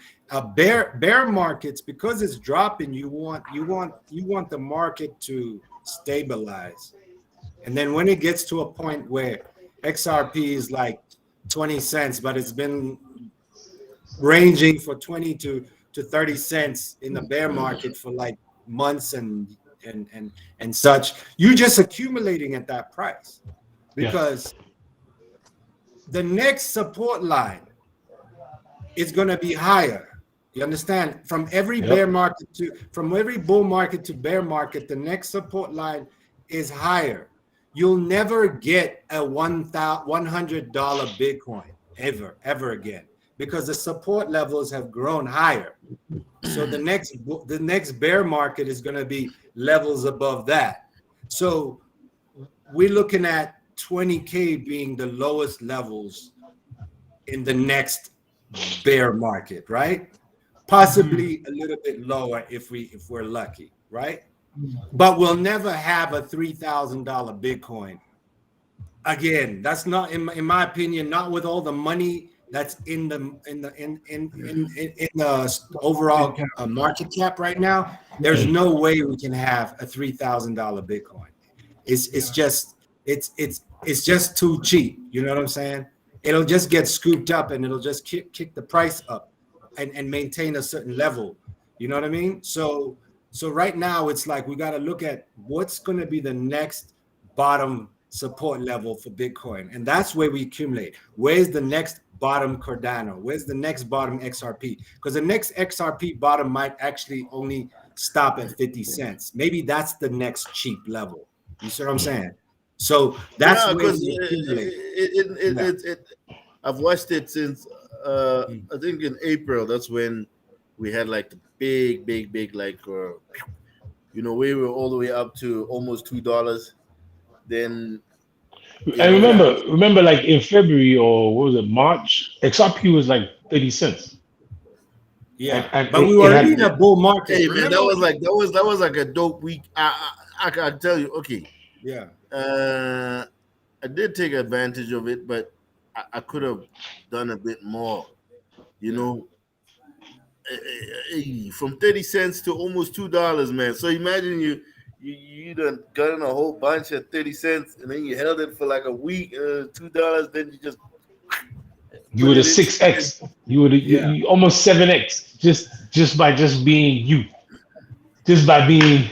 Bear markets, because it's dropping, you want the market to stabilize, and then when it gets to a point where XRP is like 20 cents, but it's been ranging for 20 to 30 cents in the bear market for like months and such, you're just accumulating at that price because the next support line it's going to be higher. You understand? Yep. From every bull market to bear market, the next support line is higher. You'll never get a $100 Bitcoin ever again, because the support levels have grown higher. So the next bear market is going to be levels above that. So we're looking at 20K being the lowest levels in the next bear market, right? Possibly a little bit lower if we're lucky, right? But we'll never have a $3,000 Bitcoin again. That's not, in my opinion, not with all the money that's in the overall market cap right now. There's no way we can have a $3,000 Bitcoin. It's just too cheap. You know what I'm saying? It'll just get scooped up and it'll just kick the price up and maintain a certain level. You know what I mean? So right now it's like we got to look at what's going to be the next bottom support level for Bitcoin, and that's where we accumulate. Where's the next bottom Cardano? Where's the next bottom XRP? Because the next XRP bottom might actually only stop at 50 cents. Maybe that's the next cheap level. You see what I'm saying? So that's Yeah, where because we accumulate. I've watched it since I think in April. That's when we had like the big like we were all the way up to almost $2. Then you And know, remember, like in February or what was it, March, XRP was like 30 cents. Yeah, And but we it were had in a bull market. hey man, Remember? that was like a dope week. I can tell you. Okay, Yeah. uh, I did take advantage of it, but I could have done a bit more. You Yeah. know, from 30 cents to almost $2, man. So imagine you done gotten a whole bunch at 30 cents, and then you held it for like a week, $2. Then you just you put would it have into 6x. You would have Yeah. you almost 7x just by just being you, just by being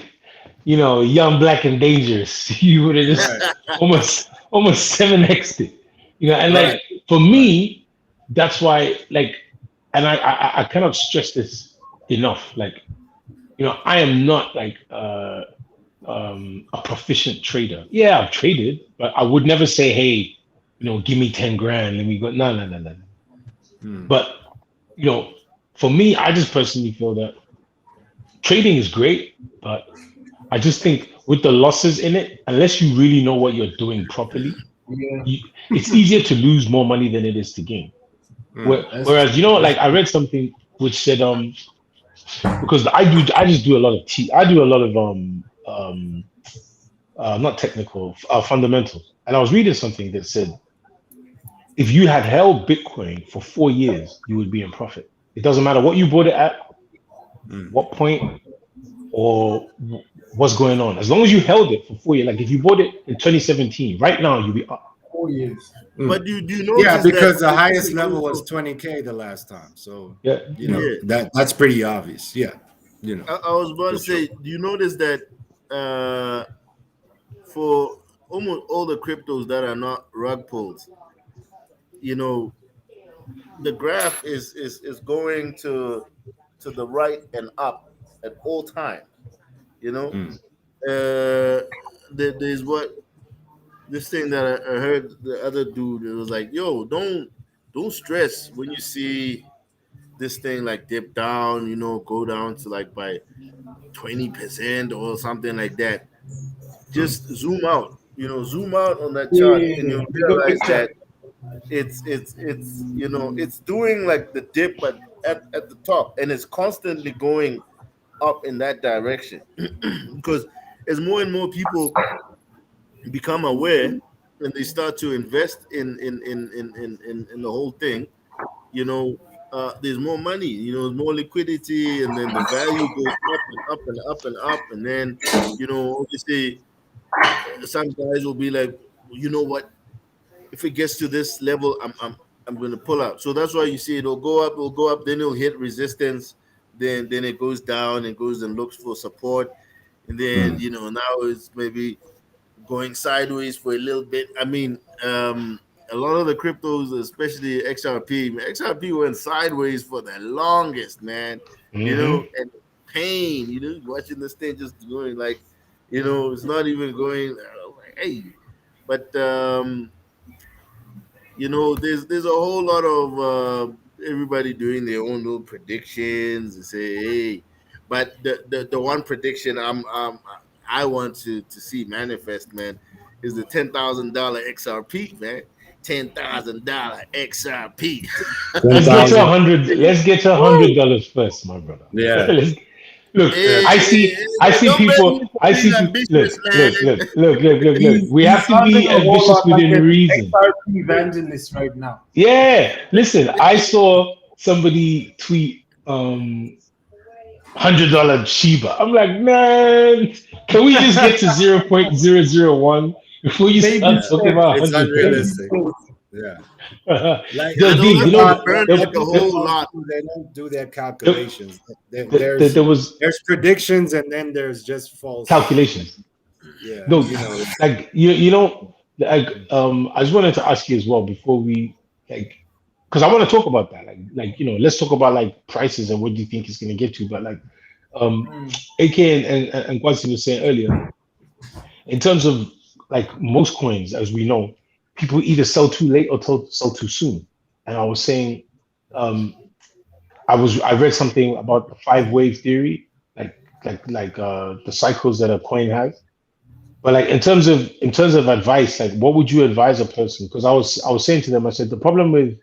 young, black, and dangerous. You would have Right. just almost 7x it. And like Right. for Right. me, that's why like, and I cannot stress this enough. Like I am not like a proficient trader. Yeah, I've traded, but I would never say, hey, give me 10 grand. Let me go. No, no, no, no. Hmm. But you know, for me, I just personally feel that trading is great, but I just think with the losses in it, unless you really know what you're doing properly, Yeah, you, it's easier to lose more money than it is to gain. Hmm. that's Whereas, true. That's like I read something which said, because I just do a lot of I do a lot of not technical, fundamentals, and I was reading something that said if you had held Bitcoin for 4 years, you would be in profit. It doesn't matter what you bought it at, Hmm. what point, or what's going on. As long as you held it for 4 years, like if you bought it in 2017, right now you'll be up. 4 years. Hmm. But do you Yeah, notice that because the the highest thing level was also, 20K the last time. So, Yeah. yeah, that's pretty obvious. Yeah. I was about to For sure. say, do you notice that uh, for almost all the cryptos that are not rug pulls, you know, the graph is going to the right and up at all times. You know, Hmm. there's what this thing that I heard the other dude. It was like, yo, don't stress when you see this thing like dip down. Go down to like by 20% or something like that. Hmm. Just zoom out. Zoom out on that Yeah, chart, yeah, and yeah. you'll Bigger realize picture. that it's doing like the dip at the top, and it's constantly going up in that direction because as more and more people become aware and they start to invest in the whole thing, there's more money, there's more liquidity, and then the value goes up and up and up and up, and then obviously some guys will be like, you know what, if it gets to this level, I'm going to pull out. So that's why you see it'll go up, then it'll hit resistance, then it goes down and goes and looks for support, and then now it's maybe going sideways for a little bit. I mean, a lot of the cryptos, especially XRP, man, XRP went sideways for the longest, man. You know, and pain, watching this thing just going like, it's not even going. Like, hey, but there's a whole lot of everybody doing their own little predictions and say, hey, but the one prediction I want to see manifest, man, is the $10,000 XRP, man. $10,000 XRP. Let's get to 10,000. 100. Let's get to $100 first, my brother. Yeah. Look, Hey, I see don't make me people. I being see people. ambitious, man. Look. We He's have to sounding be a whole ambitious lot like within an reason. XRP evangelist right now. Yeah. Listen, I saw somebody tweet $100 Shiba. I'm like, man, can we just get to 0.001 before you Baby start talking steps. about It's 100? unrealistic. Yeah. Like, I Yo, know D, that you would know, burn there, like a there, whole lot. they don't do their calculations. there was There's predictions, and then there's just false. calculations. Yeah, No, you know. like you know, like I just wanted to ask you as well before we like, because I want to talk about that. Let's talk about like prices and what do you think it's going to get to. But like, Mm. AK and Quasi was saying earlier, in terms of like most coins, as we know, people either sell too late or sell too soon. And I was saying, um, I read something about the 5 wave theory, like the cycles that a coin has. But like in terms of advice, like what would you advise a person? Because I was saying to them, I said the problem with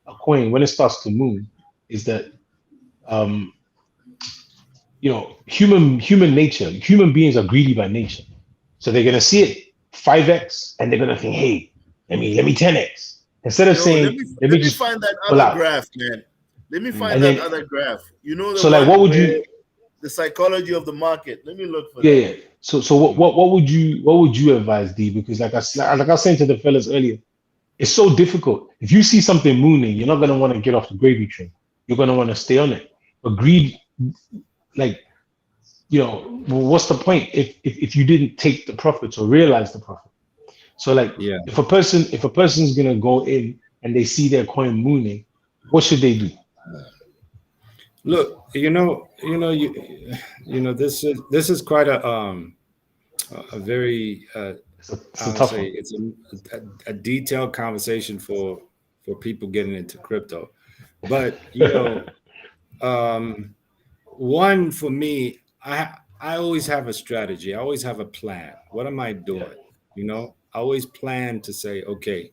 a coin when it starts to move is that um, human nature, human beings are greedy by nature. So they're gonna see it 5x and they're gonna think, hey, let me 10x. Instead of Yo, let saying, me let me let me just find that pull other out. graph, man. Let me find And that then other graph. You know the so like what one would where you the psychology of the market. Let me look for yeah, that. yeah. So what would you advise, D? Because like I was saying to the fellas earlier, it's so difficult. If you see something mooning, you're not gonna want to get off the gravy train. You're gonna want to stay on it. But greed, like what's the point if you didn't take the profits or realize the profit? So like Yeah. if a person's gonna go in and they see their coin mooning, what should they do? Look, this is quite a very It's a I would tough say one. it's a detailed conversation for people getting into crypto. But um, one for me, I always have a strategy. I always have a plan. What am I Yeah. doing? I always plan to say, okay,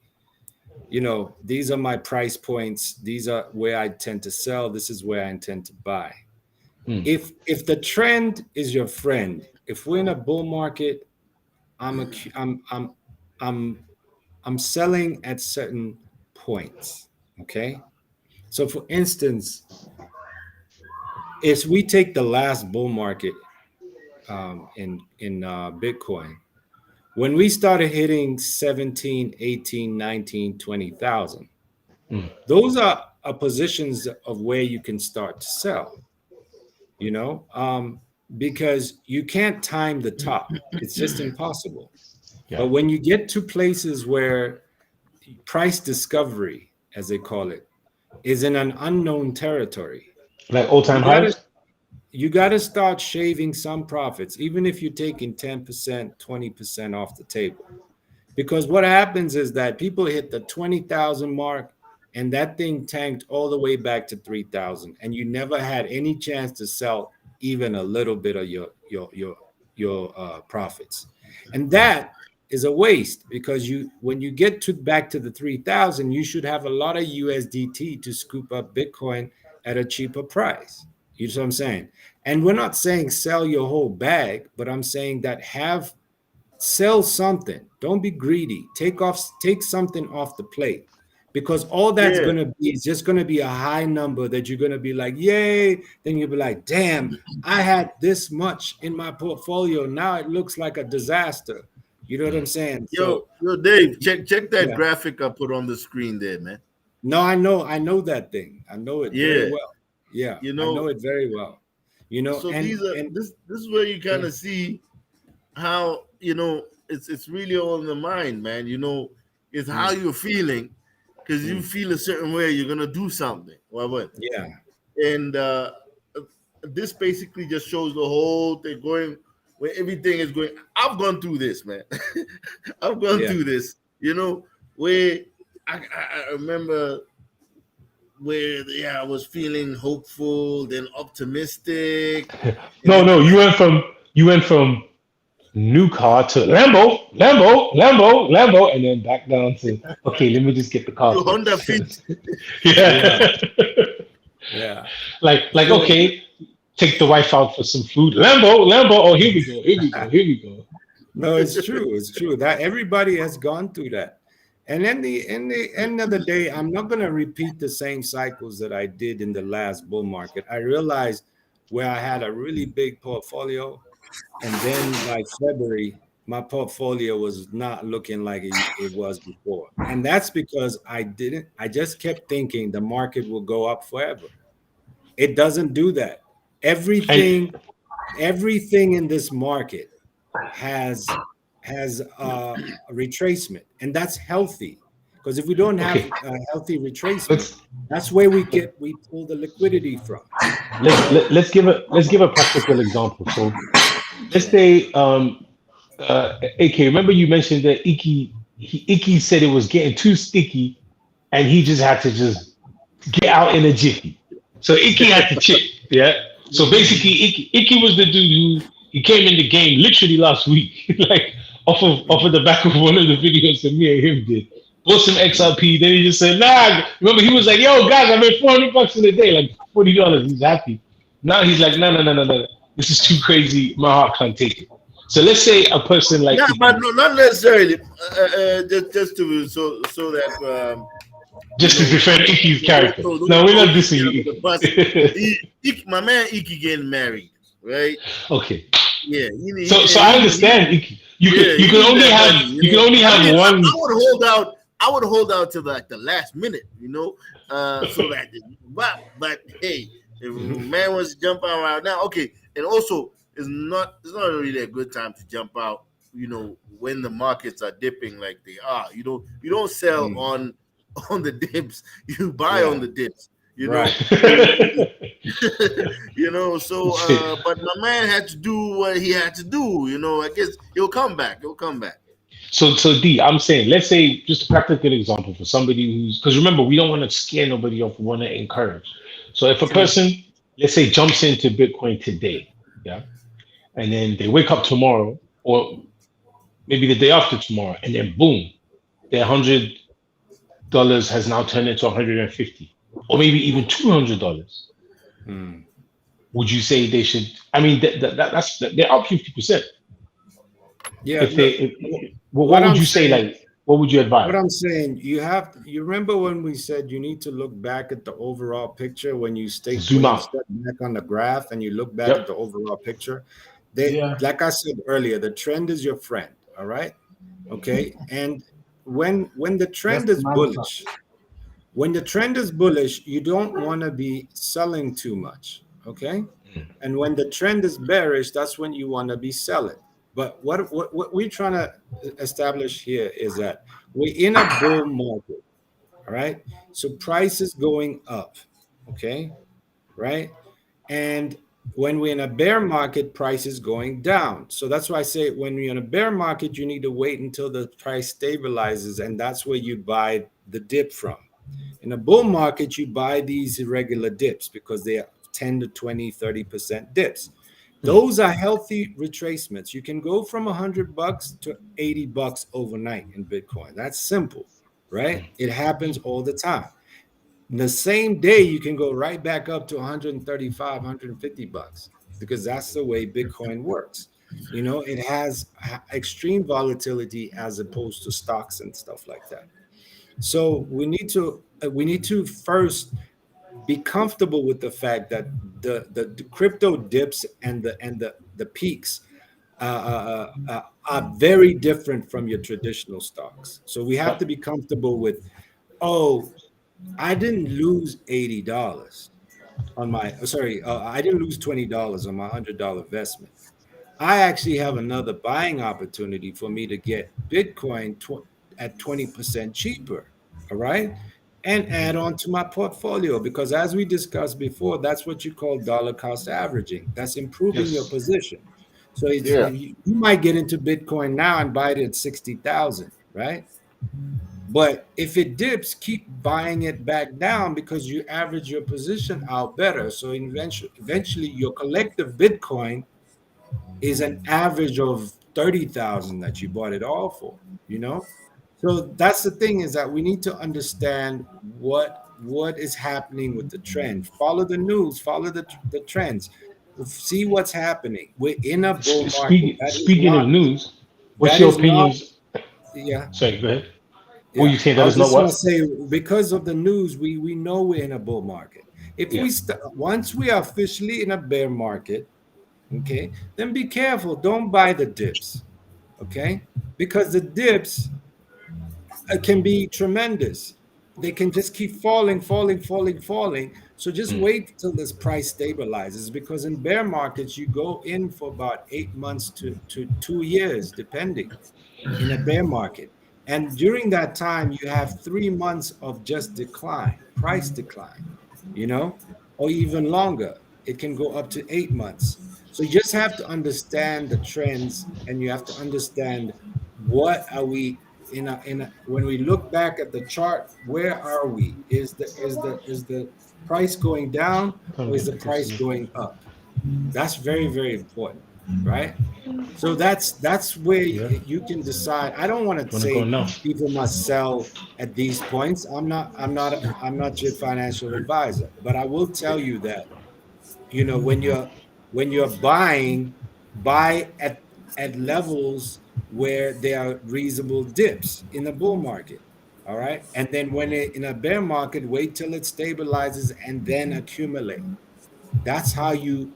these are my price points. These are where I tend to sell. This is where I intend to buy. Hmm. If the trend is your friend, if we're in a bull market, I'm a I'm I'm selling at certain points. Okay. So for instance, if we take the last bull market in Bitcoin, when we started hitting 17, 18, 19, 20,000, Hmm. those are positions of where you can start to sell, you know, because you can't time the top. It's just impossible. Yeah. But when you get to places where price discovery, as they call it, is in an unknown territory, Like all time you gotta highs. you gotta start shaving some profits, even if you're taking 10%, 20% off the table. Because what happens is that people hit the 20,000 mark and that thing tanked all the way back to 3,000, and you never had any chance to sell even a little bit of your profits. And that is a waste, because when you get to back to the 3,000, you should have a lot of USDT to scoop up Bitcoin at a cheaper price. You know what I'm saying? And we're not saying sell your whole bag, but I'm saying that sell something. Don't be greedy. Take something off the plate, because all that's Yeah, going to be is just going to be a high number that you're going to be like, yay. Then you'll be like, damn, I had this much in my portfolio. Now it looks like a disaster. You know what I'm saying? So yo, Dave, check that yeah. graphic I put on the screen there, man. No, I know that thing. I know it very Yeah, well. Yeah, you I know know, it very well. so And these are this is where you kind yeah. of see how it's really all in the mind, man. It's how Mm. you're feeling, because you Mm. feel a certain way, you're gonna do something. Well, what? Yeah. And this basically just shows the whole thing going where everything is going. I've gone through this, man. I've gone Yeah. through this. Where I remember where I was feeling hopeful, then optimistic, and No, then no, the you went from new car to Lambo, Lambo, Lambo, Lambo, and then back down to okay. Let me just get the car to Honda fixed. Fit. Yeah. Yeah, Yeah. like So okay, take the wife out for some food. Lambo, Lambo. Oh, here we go, here we go, here we go. no, it's true. It's true that everybody has gone through that. And in the end of the day, I'm not going to repeat the same cycles that I did in the last bull market. I realized where I had a really big portfolio, and then by February, my portfolio was not looking like it was before. And that's because I just kept thinking the market will go up forever. It doesn't do that. And Everything in this market has has a retracement, and that's healthy. Because if we don't have okay, a healthy retracement, let's that's where we pull the liquidity from. let's give a practical example. So let's Yeah. say AK. Remember you mentioned that Iki said it was getting too sticky, and he just had to just get out in a jiffy. So Iki had to chip. Yeah. So basically, Iki was the dude who he came in the game literally last week, like off of the back of one of the videos that me and him did. Bought some XRP. Then he just said, "Nah." Remember, he was like, "Yo, guys, I made $400 in a day, like $40." He's happy. Now he's like, "No, no, no, no, no. This is too crazy. My heart can't take it." So let's say a person like Yeah, but Iki, no, not necessarily. Just to so that you just to know, defend Iki's character. don't No, we're throw not Iki dissing under the bus. you, My man Iki getting married, right? okay. Yeah, So I understand. yeah, You he can need only that have money. you can only I have mean, one. I would hold out. I would hold out to like the last minute, so that. But hey, if man wants to jump out right now, okay. And also, it's not really a good time to jump out. When the markets are dipping like they are. You don't sell Mm. on the dips. You buy on Yeah. the dips. You know. Right. So but my man had to do what he had to do. I guess he'll come back. So D, I'm saying, let's say just a practical example for somebody who's because remember we don't want to scare nobody off. We want to encourage. So if a True. person, let's say, jumps into Bitcoin today, yeah, and then they wake up tomorrow, or maybe the day after tomorrow, and then boom, their $100 has now turned into 150, or maybe even $200. Mm. Would you say they should? I mean, that's they're up 50%. Yeah. If they, Look, what what would I'm you say? saying, Like, what would you what advise? I'm saying, you remember when we said you need to look back at the overall picture Zoom when you out. step back on the graph and you look back at Yep. the overall picture. They, Yeah, like I said earlier, the trend is your friend. All right. Okay. And when the that's trend the is mantra. bullish, when the trend is bullish, you don't want to be selling too much. Okay. And when the trend is bearish, that's when you want to be selling. But what we're trying to establish here is that we're in a bull market. All right. So price is going up. Okay. Right. And when we're in a bear market, price is going down. So that's why I say when you're in a bear market, you need to wait until the price stabilizes. And that's where you buy the dip from. In a bull market, you buy these irregular dips because they are 10 to 20, 30% dips. Those are healthy retracements. You can go from $100 to $80 overnight in Bitcoin. That's simple, right? It happens all the time. The same day, you can go right back up to 135, $150 because that's the way Bitcoin works. It has extreme volatility as opposed to stocks and stuff like that. So we need to first be comfortable with the fact that the crypto dips and the peaks are very different from your traditional stocks. So we have to be comfortable with, oh, I didn't lose $80 on my sorry, I didn't lose $20 on my $100 investment. I actually have another buying opportunity for me to get Bitcoin at 20% cheaper. All right. And add on to my portfolio because, as we discussed before, that's what you call dollar cost averaging. That's improving your Yes. position. So Yeah. you might get into Bitcoin now and buy it at 60,000, right? But if it dips, keep buying it back down because you average your position out better. So eventually your collective Bitcoin is an average of 30,000 that you bought it all for, you know? So that's the thing, is that we need to understand what is happening with the trend. Follow the news, follow the trends. See what's happening. We're in a bull market. Speaking of news, what's That your is not, opinions? yeah. Sorry, go ahead. What Yeah, you saying I that was is not just gonna what? say, because of the news, we know we're in a bull market. If Yeah. we once we are officially in a bear market, okay, then be careful. Don't buy the dips, okay, because the dips can be tremendous. They can just keep falling, falling, falling, falling. So just Mm, wait till this price stabilizes, because in bear markets you go in for about 8 months to 2 years, depending, in a bear market. And during that time, you have 3 months of just decline, price decline, you know, or even longer. It can go up to 8 months. So you just have to understand the trends, and you have to understand what are we when we look back at the chart, where are we? Is the price going down, come or is get the the price testimony. going up? That's very, very important, right? So that's where Yeah. you can decide. I don't want to Wanna go say now? people must sell at these points. I'm not your financial advisor, but I will tell you that, when you're buying, buy at levels where there are reasonable dips in the bull market. All right. And then in a bear market, wait till it stabilizes and then accumulate. That's how you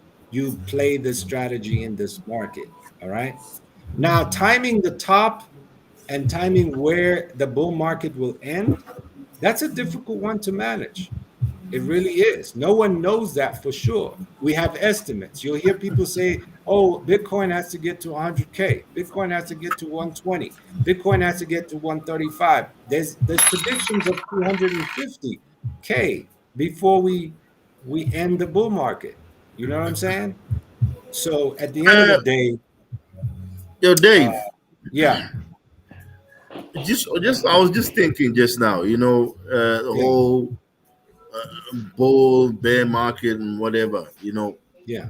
play the strategy in this market. All right. Now, timing the top and timing where the bull market will end, that's a difficult one to manage. It really is. No one knows that for sure. We have estimates. You'll hear people say, "Oh, Bitcoin has to get to 100K. Bitcoin has to get to 120. Bitcoin has to get to 135." There's predictions of 250K before we end the bull market. You know what I'm saying? So at the end of the Uh, day, yo, uh, Dave. yeah, Just I was just thinking just now. The yeah, whole bull bear market and whatever. yeah.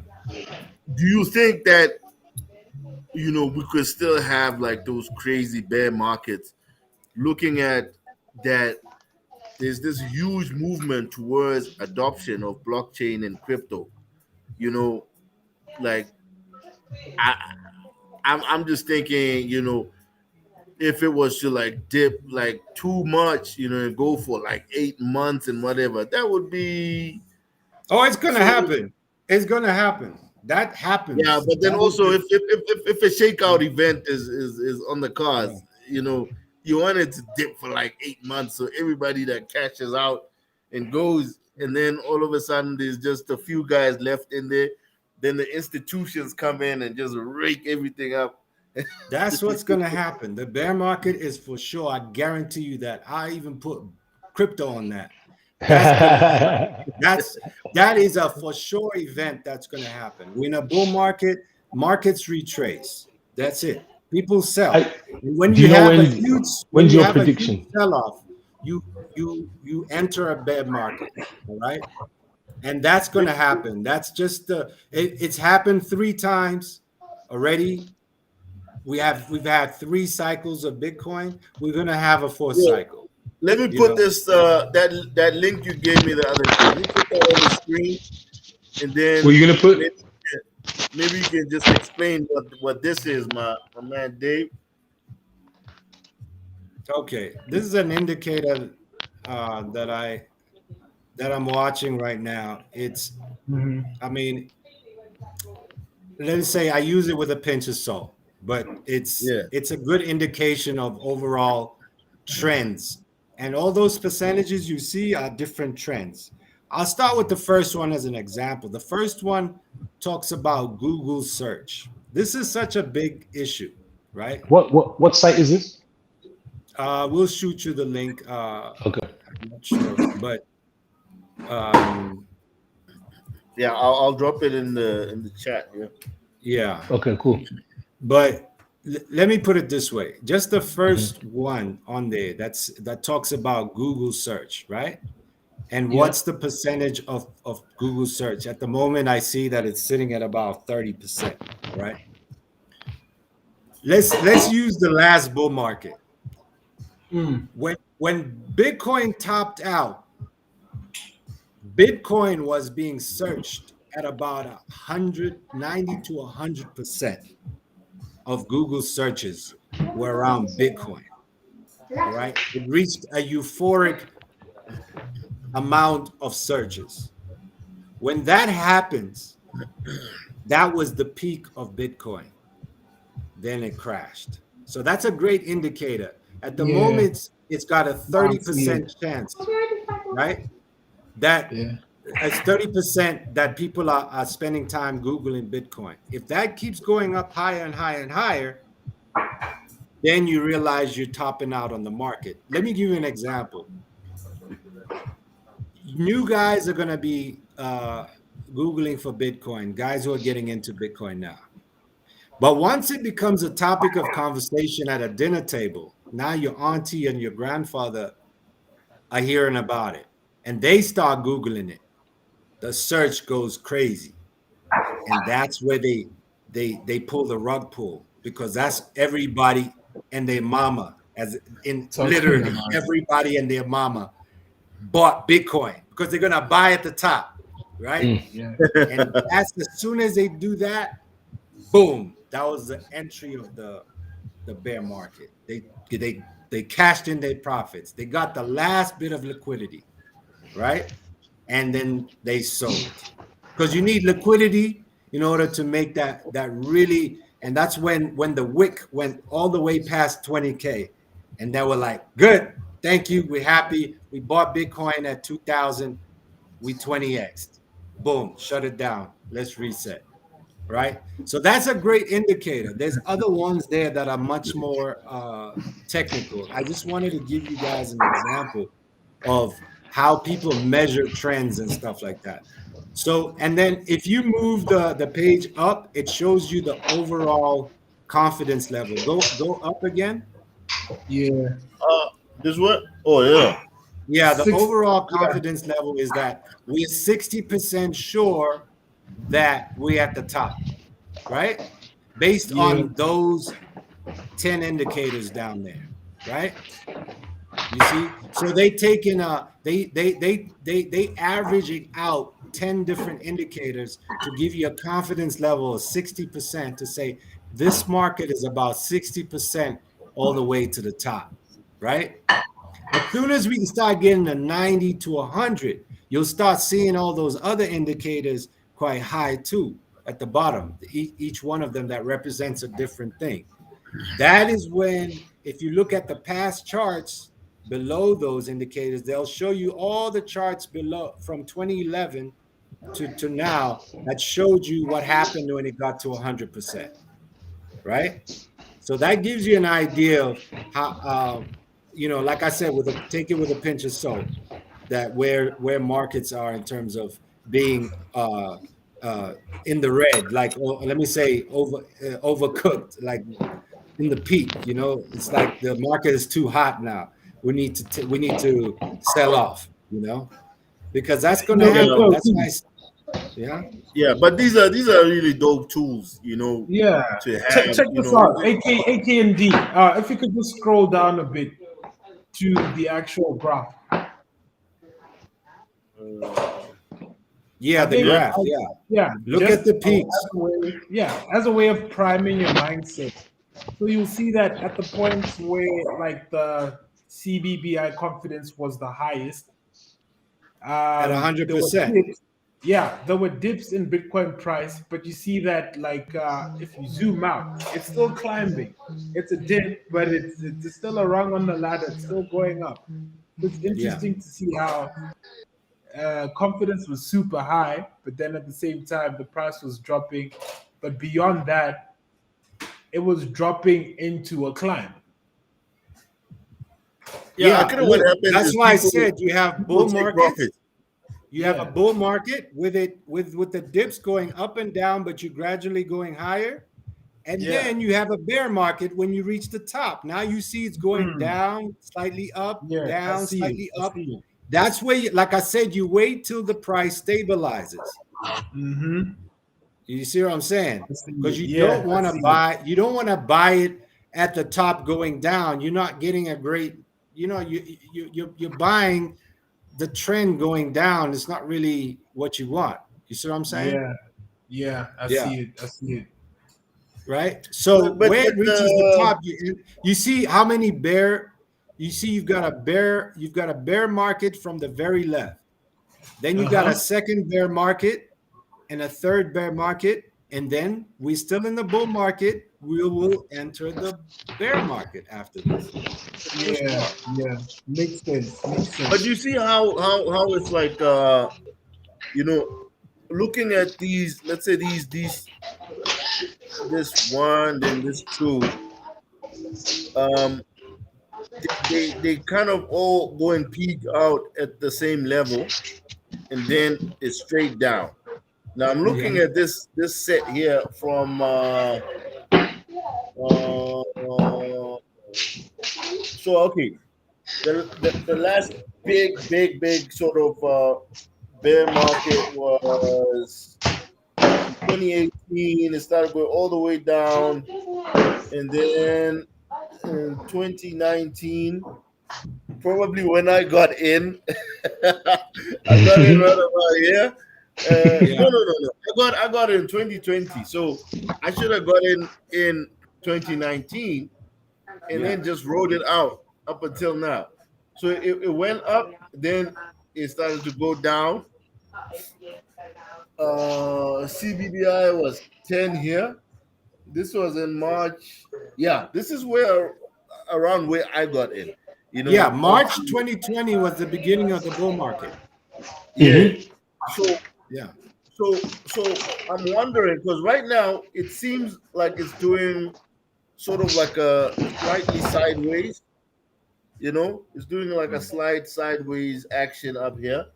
Do you think that we could still have like those crazy bear markets? Looking at that, there's this huge movement towards adoption of blockchain and crypto. You know, like I, I'm just thinking, if it was to like dip like too much, and go for like 8 months and whatever, that would be Oh, it's gonna so. happen. It's gonna happen. That Yeah, happens. but then That is also, the, if a shakeout event is on the yeah. cards, you want it to dip for like 8 months, so everybody that cashes out and goes, and then all of a sudden there's just a few guys left in there. Then the institutions come in and just rake everything up. That's what's going to happen. The bear market is for sure. I guarantee you that. I even put crypto on that. That's going to happen. That is a for sure event that's going to happen. When a bull market, markets retrace. That's it. People sell. I And when do you you know have a huge when when's you your have a huge prediction? sell off, you enter a bear market. All right, and that's going to happen. That's just it's happened 3 times already. We've had 3 cycles of Bitcoin. We're gonna have a fourth Yeah, cycle. let me You put know. this that link you gave me the other day. Let me put that on the screen, and What are then you gonna put? maybe you can just explain what this is, my man Dave. Okay, this is an indicator that I'm watching right now. Mhm. I mean, let's say I use it with a pinch of salt, but it's Yeah. it's a good indication of overall trends. And all those percentages you see are different trends. I'll start with the first one as an example. The first one talks about Google search. This is such a big issue, right? What site is this? We'll shoot you the link. Okay. I'm not sure, but um, Yeah, I'll drop it in the chat. Yeah. yeah. Okay. Cool. But let me put it this way: just the Hmm. first one on there that talks about Google search, right? And Yeah. what's the percentage of Google search? At the moment, I see that it's sitting at about 30%, right? Let's use the last bull market. Mm. When Bitcoin topped out, Bitcoin was being searched at about 190 to 100% of Google searches were around Bitcoin. All right. It reached a euphoric amount of searches. When that happens, that was the peak of Bitcoin. Then it crashed. So that's a great indicator. At the Yeah. moment, it's got a I see it. 30% chance, right? That Yeah. it's 30% that people are spending time Googling Bitcoin. If that keeps going up higher and higher and higher, then you realize you're topping out on the market. Let me give you an example. New guys are going to be Googling for Bitcoin, guys who are getting into Bitcoin now. But once it becomes a topic of conversation at a dinner table, now your auntie and your grandfather are hearing about it and they start Googling it. The search goes crazy. And that's where they pull the rug pull because that's everybody and their mama, as in Talking literally about it. everybody and their mama bought Bitcoin because they're gonna buy at the top, right? Mm. Yeah. And that's as soon as they do that, boom, that was the entry of the bear market. They cashed in their profits. They got the last bit of liquidity, right? And then they sold because you need liquidity in order to make that really. And that's when the wick went all the way past 20K, and they were like, "Good, thank you, we're happy. We bought Bitcoin at 2,000. We 20x. Boom, shut it down. Let's reset." Right? So that's a great indicator. There's other ones there that are much more technical. I just wanted to give you guys an example of how people measure trends and stuff like that. So, and then if you move the page up, it shows you the overall confidence level. Go up again. Yeah. This what? Oh yeah. Yeah, the Six. overall Yeah. confidence level is that we're 60% sure that we're at the top, right? Based Yeah. on those 10 indicators down there, right? You see, so they taking they averaging out 10 different indicators to give you a confidence level of 60% to say this market is about 60% all the way to the top, right? As soon as we start getting a 90 to 100, you'll start seeing all those other indicators quite high too at the bottom, each one of them that represents a different thing. That is when, if you look at the past charts below those indicators, they'll show you all the charts below from 2011 to now that showed you what happened when it got to 100%, right? So that gives you an idea of how, like I said, take it with a pinch of salt, that where markets are in terms of being uh, in the red, like let me say overcooked, like in the peak. It's like the market is too hot now. We need to sell off. Because that's going to Look, Yeah. happen. look, That's why. Yeah. Yeah. But these are really dope tools, yeah. to Check, have. check this out. AK and D. If you could just scroll down a bit to the actual graph. Yeah. I The think, Yeah. graph. Yeah. yeah, Look just at the as peaks. a way, yeah, as a way of priming your mindset. So you'll see that at the points where like the CBBI confidence was the highest, At there were 100%. dips. Yeah, there were dips in Bitcoin price, but you see that like if you zoom out, it's still climbing. It's a dip, but it's still a rung on the ladder. It's still going up. It's Yeah. interesting to see how confidence was super high, but then at the same time the price was dropping. But beyond that, it was dropping into a climb. Yeah, Yeah, actually, what look, happens that's is why I people said you have people bull take markets. profits. You have a Yeah. bull market with it with the dips going up and down, but you gradually going higher. And Yeah. then you have a bear market when you reach the top. Now you see it's going Mm. down, slightly up, Yeah. I down, see it. slightly I up. see it. That's where, you, like I said, you wait till the price stabilizes. Mm-hmm. You see what I'm saying? I see Because it. you Yeah. don't I want to see it. buy, you don't want to buy it at the top going down. You're not getting a great, you're buying the trend going down. It's not really what you want. You see what I'm saying? Yeah. Yeah. I Yeah. see it. I see it. Right. So where But it reaches the top, you see how many bear. You see, you've got a bear market from the very left. Then you got a Uh-huh. second bear market and a third bear market, and then we still in the bull market. We will enter the bear market after this, for Yeah. sure. Yeah. Makes sense. Makes but sense. you see how it's like you know, looking at these, let's say these this one, then this two, um, they kind of all go and peak out at the same level, and then it's straight down. Now I'm Yeah, looking at this set here from uh, so okay, the last big sort of bear market was 2018. It started going all the way down, and then in 2019, probably when I got in, I got in right about here. yeah, No. I got in 2020, so I should have got in 2019, and yeah, then just rode it out up until now. So it went up, then it started to go down. CBDI was 10 here. This was in March. Yeah, this is where around where I got in. You yeah. know, March 2020 was the beginning of the bull market. yeah. Hmm. So Yeah, so I'm wondering because right now it seems like it's doing sort of like a slightly sideways. You know, it's doing like a slight sideways action up here.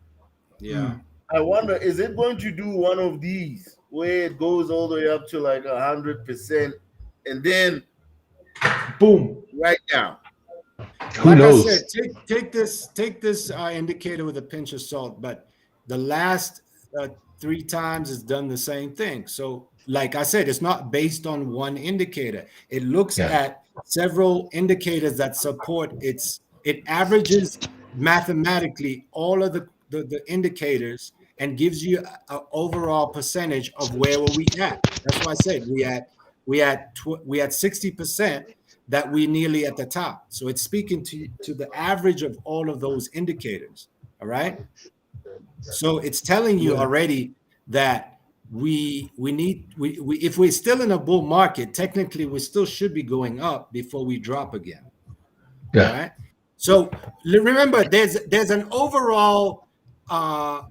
yeah. Mm. I wonder, is it going to do one of these where it goes all the way up to like 100% and then Boom. right down? Who Like I said, knows? take this indicator with a pinch of salt. But the last three times it's done the same thing. So, like I said, it's not based on one indicator. It looks Yeah. at several indicators that support its. It averages mathematically all of the indicators and gives you an overall percentage of where were we at. That's why I said we had 60% that we nearly at the top. So it's speaking to the average of all of those indicators. All right. So it's telling you Yeah. already that we need we if we're still in a bull market, technically we still should be going up before we drop again. All Yeah. right. So remember, there's an overall uh,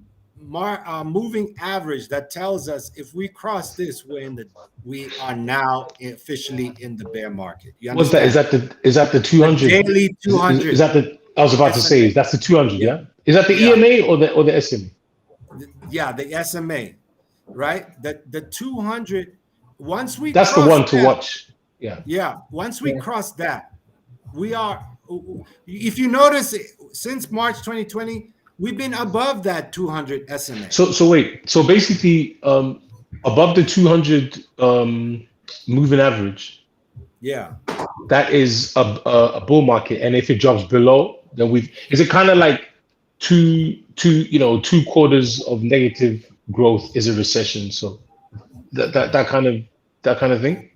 moving average that tells us if we cross this, we are now officially in the bear market. You What's that? Is understand? that the The 200? daily Is 200 that the? I was about to say, SMA. is that's the 200? Yeah, Yeah. Is that the yeah, EMA or the SMA? yeah. The SMA, right? The 200. Once we That's the cross one to that, watch. Yeah. yeah. Once we Yeah. cross that, we are. If you notice, since March 2020, we've been above that 200 SMA. So wait. So basically, above the 200 moving average, Yeah. that is a bull market, and if it drops below, then we've. Is it kind of like two quarters of negative growth is a recession? So that kind of thing.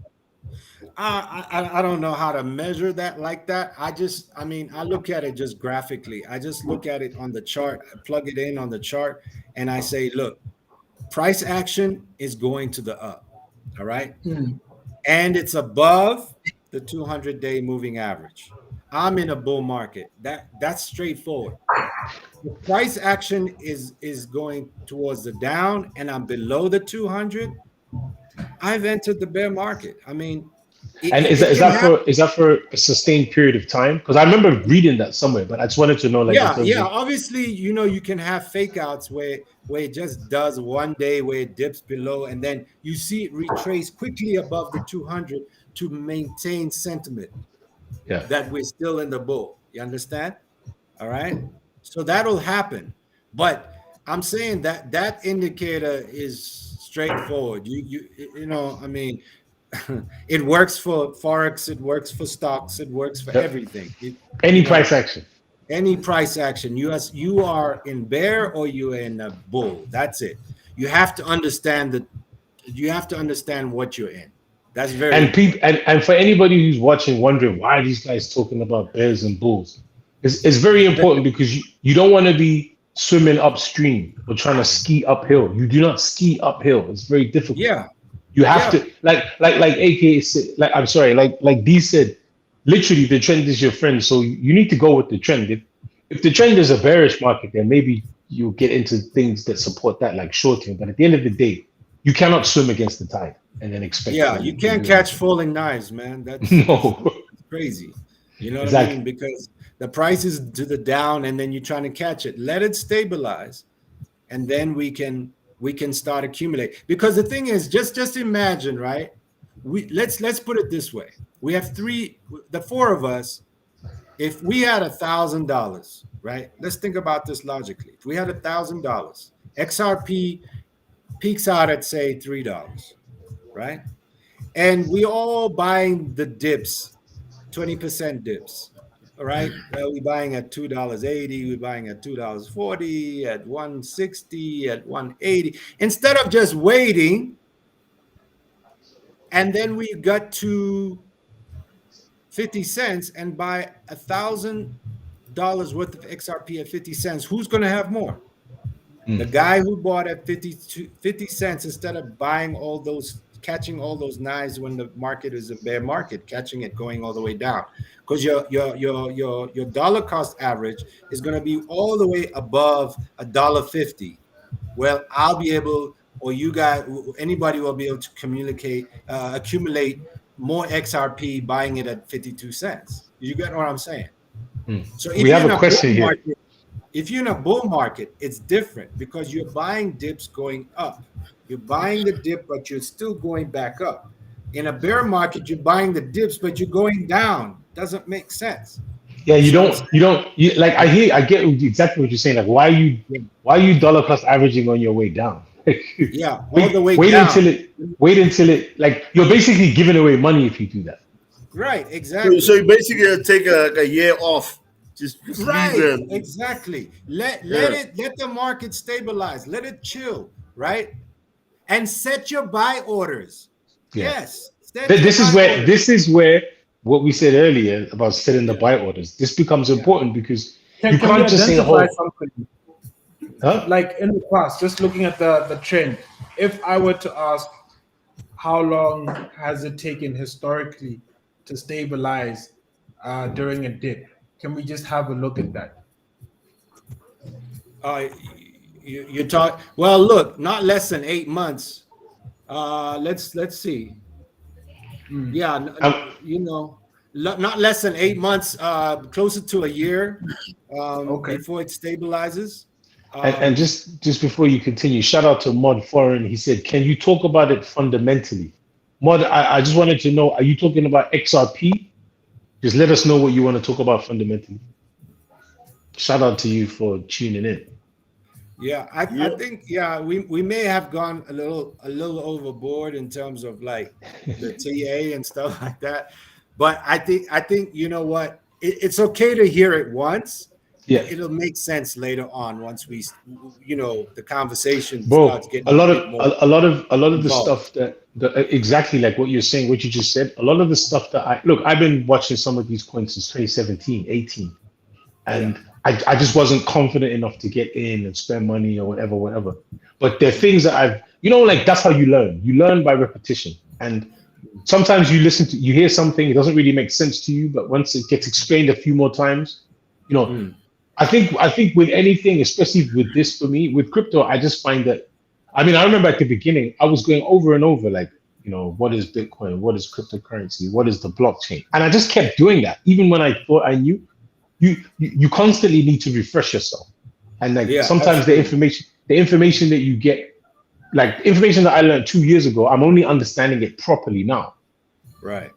I don't know how to measure that like that. I mean, I look at it just graphically. I just look at it on the chart, I plug it in on the chart, and I say, look, price action is going to the up. All right. Mm. And it's above the 200-day moving average. I'm in a bull market. That's straightforward. The price action is going towards the down and I'm below the 200. I've entered the bear market. I mean, And it can happen. is that for a sustained period of time? Because I remember reading that somewhere, but I just wanted to know, like, in Yeah, terms yeah. of Obviously, you can have fake outs where it just does one day where it dips below, and then you see it retrace quickly above the 200 to maintain sentiment yeah. that we're still in the bull. You understand? All right. So that'll happen. But I'm saying that that indicator is straightforward. You know, I mean, it works for forex, it works for stocks, it works for Yep. everything. Any You know, price action. any price action. You are in bear or you are in a bull. That's it. You have to understand that you have to understand what you're in. That's very And people, important. and for anybody who's watching, wondering why are these guys talking about bears and bulls, it's very important because you don't want to be swimming upstream or trying to ski uphill. You do not ski uphill. It's very difficult. Yeah. You have Yeah. to like AK said, like I'm sorry, like D said, literally the trend is your friend. So you need to go with the trend. If the trend is a bearish market, then maybe you get into things that support that, like shorting. But at the end of the day, you cannot swim against the tide and then expect Yeah, you to can't do catch anything. falling knives, man. No, That's crazy. You know what I mean? exactly. Because the price is to the down, and then you're trying to catch it. Let it stabilize, and then we can start accumulate. Because the thing is, just imagine, right? Let's put it this way: we have the four of us. If we had $1,000, right? Let's think about this logically. If we had $1,000, XRP peaks out at say $3, right? And we all buying the dips, 20% dips. All right. We're buying at $2.80, we're buying at $2.40, at 160, at 180. Instead of just waiting, and then we got to 50 cents and buy $1,000 worth of XRP at 50 cents, who's gonna have more? The guy who bought at 50 cents instead of buying all those, catching all those knives when the market is a bear market, catching it going all the way down. Because your dollar cost average is going to be all the way above $1.50. Well, I'll be able, or you guys, anybody will be able to accumulate more XRP buying it at 52 cents. You get what I'm saying? So We if you're have in a a bull question here. market, if you're in a bull market, it's different because you're buying dips going up. You're buying the dip, but you're still going back up. In a bear market, you're buying the dips, but you're going down. Doesn't make sense. Yeah, You see what I'm saying? like I get exactly what you're saying. Like why are you dollar cost averaging on your way down? Yeah, all the wait, way wait down. until it like you're basically giving away money if you do that. Right, So, exactly. so you basically take a year off. Just leave Right, them. exactly. Let Yeah. let the market stabilize. Let it chill, right? And set your buy orders. Yeah. Yes, set your This is buy where orders. what we said earlier about setting the Yeah, buy orders. This becomes yeah. important because you Can we can't just say, identify "Oh, something huh?" like in the past? Just looking at the trend. If I were to ask, how long has it taken historically to stabilize during a dip? Can we just have a look at that? Uh, you talk well. Look, not less than 8 months. Let's see. Mm, Yeah, Um, not less than 8 months. Closer to a year okay. before it stabilizes. and Um, just before you continue, shout out to Mod Foreign. He said, "Can you talk about it fundamentally?" Mod, I just wanted to know, are you talking about XRP? Just let us know what you want to talk about fundamentally. Shout out to you for tuning in. yeah, I Yep. think we may have gone a little overboard in terms of like the TA and stuff like that. But I think you know what? It's okay to hear it once. Yeah, It'll make sense later on once the conversation starts bro. getting a bit more A lot of the involved. stuff that exactly like what you're saying, what you just said. A lot of the stuff that I've been watching some of these coins since 2017, 18. Yeah. And I just wasn't confident enough to get in and spend money or whatever. But there are things that like that's how you learn. You learn by repetition. And sometimes you hear something, it doesn't really make sense to you, but once it gets explained a few more times, you know, Mm. I think with anything, especially with this for me, with crypto, I just find that I remember at the beginning, I was going over and over like what is Bitcoin? What is cryptocurrency? What is the blockchain? And I just kept doing that, even when I thought I knew. You constantly need to refresh yourself, and like Yeah, sometimes absolutely. the information that you get, like information that I learned 2 years ago, I'm only understanding it properly now. Right.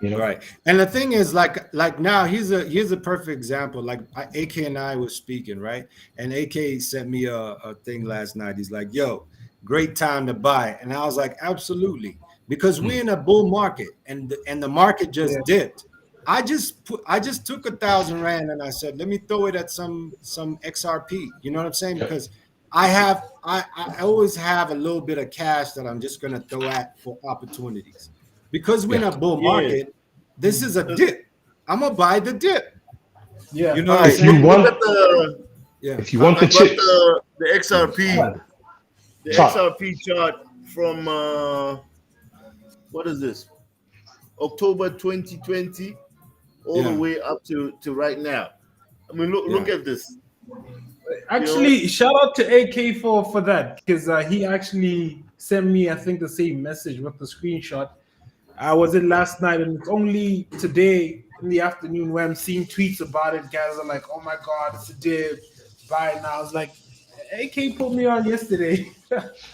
You know. Right. And the thing is, like now, here's a perfect example. Like AK and I was speaking, right? And AK sent me a thing last night. He's like, "Yo, great time to buy," and I was like, "Absolutely," because we're in a bull market, and the market Yeah. just dipped. I just took 1,000 rand and I said, let me throw it at some XRP. You know what I'm saying? Okay. Because I always have a little bit of cash that I'm just gonna throw at for opportunities. Because we're in Yeah. a bull Yeah. market, this is a dip. I'm gonna buy the dip. Yeah. You know All what I'm right. If you saying? Look want, at the. Yeah. if you want I the got chips, the XRP. The chart. XRP chart from what is this? October 2020 all the Yeah. way up to right now. I mean, look Yeah. at this. You know, Actually, shout out to AK for that because he actually sent me, I think, the same message with the screenshot. I was in last night, and it's only today in the afternoon where I'm seeing tweets about it. Guys are like, "Oh my god, it's a dip, buy it now." I was like, AK put me on yesterday,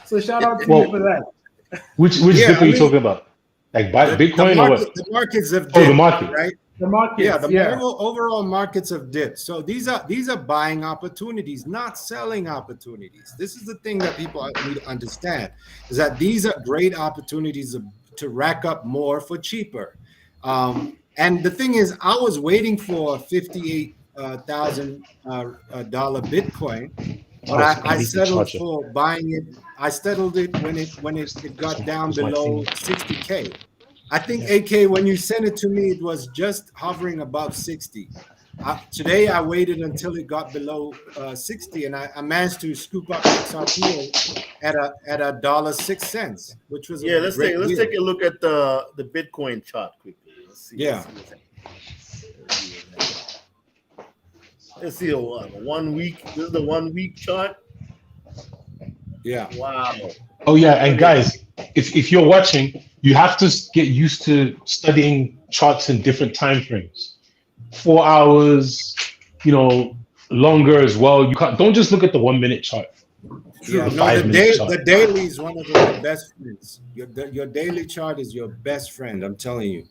so shout out to you for Well, that. which Yeah. dip are I you mean, talking about? Like buy Bitcoin or what? the markets have Oh, the dipped, market. right? The Yeah, markets, the yeah, overall markets have dipped. So these are buying opportunities, not selling opportunities. This is the thing that people need to understand is that these are great opportunities to rack up more for cheaper. And the thing is, I was waiting for 58,000 dollar Bitcoin, but Charge. I I need the settled charger. for buying it. I settled it when it got down Where's my below thing? 60K. I think AK, when you sent it to me, it was just hovering above 60. Today I waited until it got below 60, and I managed to scoop up XRP at a dollar 6 cents, which was a yeah. great Let's deal. take a look at the Bitcoin chart quickly. Let's Yeah, see what's happening. Let's see what's happening. Let's see a 1 week. This is the 1 week chart. yeah, Wow. Oh yeah, Look and at that. guys, if you're watching, you have to get used to studying charts in different time frames. 4 hours, longer as well. You can't don't just look at the 1 minute chart, yeah. the True. No, 5 minute chart. the daily is one of your best friends. Your daily chart is your best friend. I'm telling you.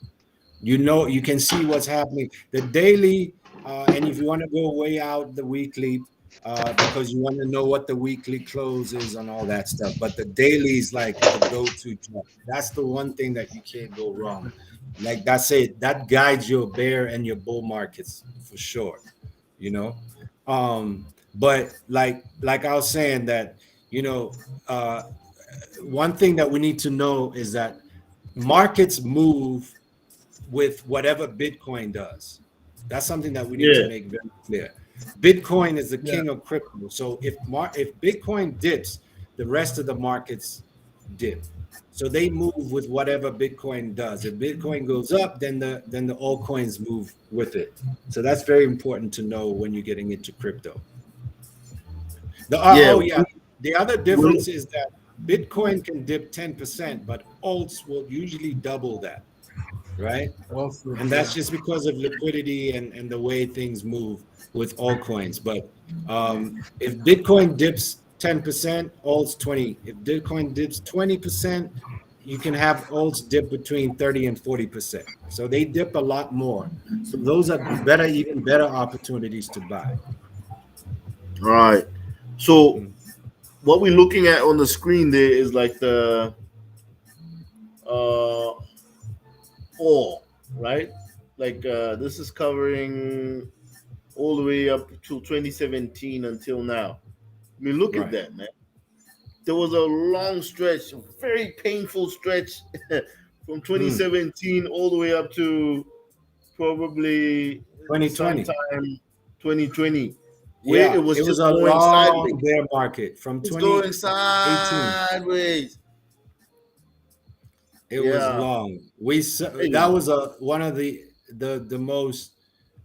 You can see what's happening. The daily, and if you want to go way out, the weekly, because you want to know what the weekly close is and all that stuff. But the daily is like the go-to chart. That's the one thing that you can't go wrong. Like that's it. That guides your bear and your bull markets for sure. You know, but like I was saying that you know, uh, one thing that we need to know is that markets move with whatever Bitcoin does. That's something that we need to Yeah. make very clear. Bitcoin is the yeah, king of crypto. So if Bitcoin dips, the rest of the markets dip. So they move with whatever Bitcoin does. If Bitcoin goes up, then the altcoins move with it. So that's very important to know when you're getting into crypto. Yeah. Oh yeah, the other Well, difference is that Bitcoin can dip 10%, but alts will usually double that, right? also, And yeah, that's just because of liquidity and the way things move with altcoins. But if Bitcoin dips 10%, alts 20. If Bitcoin dips 20%, you can have alts dip between 30 and 40%. So they dip a lot more. So those are even better opportunities to buy. all right. So Mm. what we're looking at on the screen there is like the uh all, right? Like this is covering all the way up to 2017 until now. I mean, look at Right. that, man. There was a long stretch, a very painful stretch from Mm. 2017 all the way up to probably 2020. sometime 2020, where Yeah, it was it was just a going long sideways. bear market from It's going 2018. sideways. It was Yeah. long. Hey, That was one of the most